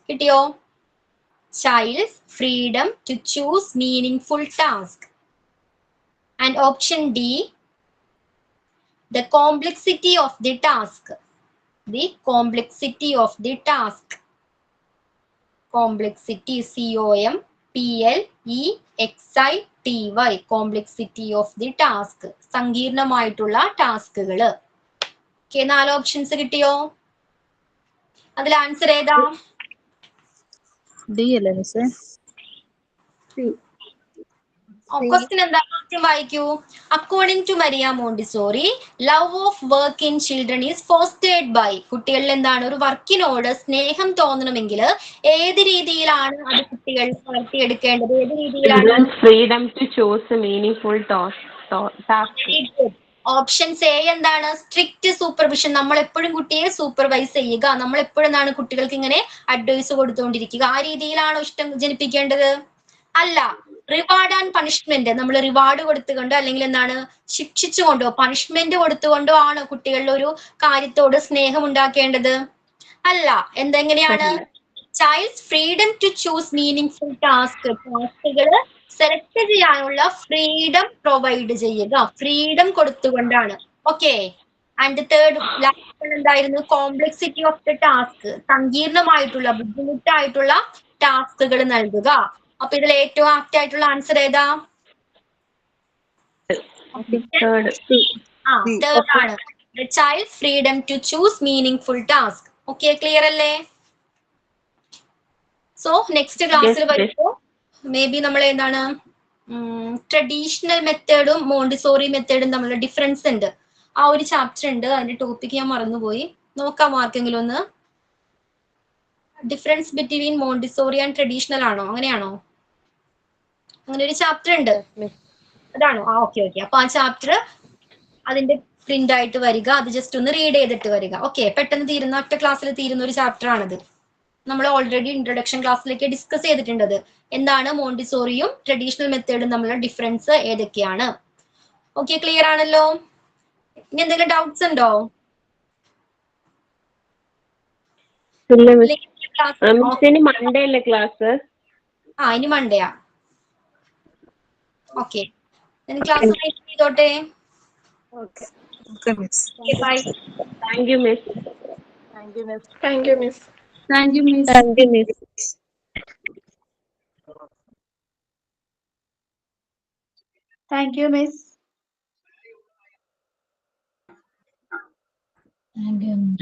കിട്ടിയോ? Child's freedom to choose meaningful task. And option D, the complexity of the task, the complexity of the task, complexity, COMPLEXITY, complexity of the task, സങ്കീർണമായിട്ടുള്ള ടാസ്കുകള്. Okay, 4 options കിട്ടിയോ? അതിൽ answer ഏതാ? D അല്ലേ മിസ്സേ? Question എന്താ? Question വായിക്കൂ. According to Maria Montessori, love of work in children is fostered by. കുട്ടികളിൽ എന്താണ്? ഒരു വർക്കിനോട് സ്നേഹം തോന്നണമെങ്കിൽ ഏത് രീതിയിലാണ് അത് കുട്ടികൾ വളർത്തിയെടുക്കേണ്ടത്? ഏത് രീതിയിലാണ്? Freedom to choose meaningful task. Options A എന്താണ്? സ്ട്രിക്റ്റ് സൂപ്പർവിഷൻ, നമ്മൾ എപ്പോഴും കുട്ടിയെ സൂപ്പർവൈസ് ചെയ്യുക, നമ്മൾ എപ്പോഴും എന്താണ് കുട്ടികൾക്ക് ഇങ്ങനെ അഡ്വൈസ് കൊടുത്തുകൊണ്ടിരിക്കുക. ആ രീതിയിലാണോ ഇഷ്ടം ജനിപ്പിക്കേണ്ടത്? അല്ല. റിവാർഡ് ആൻഡ് പണിഷ്മെന്റ്, നമ്മൾ റിവാർഡ് കൊടുത്തുകൊണ്ടോ അല്ലെങ്കിൽ എന്താണ് ശിക്ഷിച്ചുകൊണ്ടോ പണിഷ്മെന്റ് കൊടുത്തുകൊണ്ടോ ആണ് കുട്ടികളിൽ ഒരു കാര്യത്തോട് സ്നേഹം ഉണ്ടാക്കേണ്ടത്? അല്ല. എന്തെങ്ങനെയാണ്? Child's freedom to choose meaningful task, ടാസ്കുകൾ സെലക്ട് ചെയ്യാനുള്ള ഫ്രീഡം പ്രൊവൈഡ് ചെയ്യുക, ഫ്രീഡം കൊടുത്തുകൊണ്ടാണ്. ഓക്കെ. ആൻഡ് തേർഡ് ലാസ്റ്റ് എന്തായിരുന്നു? കോംപ്ലക്സിറ്റി ഓഫ് ദ ടാസ്ക്, സങ്കീർണമായിട്ടുള്ള ബുദ്ധിമുട്ടായിട്ടുള്ള ടാസ്കുകൾ നൽകുക. അപ്പൊ ഇതിൽ ഏറ്റവും ആപ്റ്റ് ആയിട്ടുള്ള ആൻസർ ഏതാ? തേർഡ് ആണ്. The child's freedom to choose meaningful task. Okay, clear അല്ലേ? സോ നെക്സ്റ്റ് ക്ലാസ്സിൽ വരുമ്പോൾ മേ ബി നമ്മൾ എന്താണ് ട്രഡീഷണൽ മെത്തേഡും മോണ്ടിസോറി മെത്തേഡും തമ്മിലുള്ള ഡിഫറൻസ് ഉണ്ട്. ആ ഒരു ചാപ്റ്റർ ഉണ്ട്, അതിന്റെ ടോപ്പിക് ഞാൻ മറന്നുപോയി. നോക്കാം ആർക്കെങ്കിലും ഒന്ന്. Difference between Montessori and traditional ആണോ? അങ്ങനെയാണോ? അങ്ങനെ ഒരു ചാപ്റ്റർ ഉണ്ട്, അതാണോ? ഓക്കെ. അപ്പൊ ആ ചാപ്റ്റർ അതിന്റെ പ്രിന്റ് ആയിട്ട് വരിക, അത് ജസ്റ്റ് ഒന്ന് റീഡ് ചെയ്തിട്ട് വരിക. ഓക്കെ, പെട്ടെന്ന് തീരുന്ന, ഒറ്റ ക്ലാസ്സിൽ തീരുന്ന ഒരു ചാപ്റ്റർ ആണത്. നമ്മൾ ഓൾറെഡി ഇൻട്രൊഡക്ഷൻ ക്ലാസ്സിലേക്ക് ഡിസ്കസ് ചെയ്തിട്ടുണ്ട്. എന്താണ് മോണ്ടിസോറിയും ട്രഡീഷണൽ മെത്തേഡും തമ്മിലുള്ള ഡിഫറൻസ് ഏതൊക്കെയാണ്? ഓക്കെ, ക്ലിയർ ആണല്ലോ? ഇനി എന്തെങ്കിലും ഡൗട്ട്സ് ഉണ്ടോ? മൺഡേ അല്ലേ ക്ലാസ്? ഇനി മൺഡേയാ. ഓക്കെ, ക്ലാസ് ചെയ്തോട്ടെ. Okay. Okay, miss. Okay, bye. Thank you, miss. Thank you, miss. Thank you, miss. Thank you, miss. Thank you, miss. Thank you, miss. And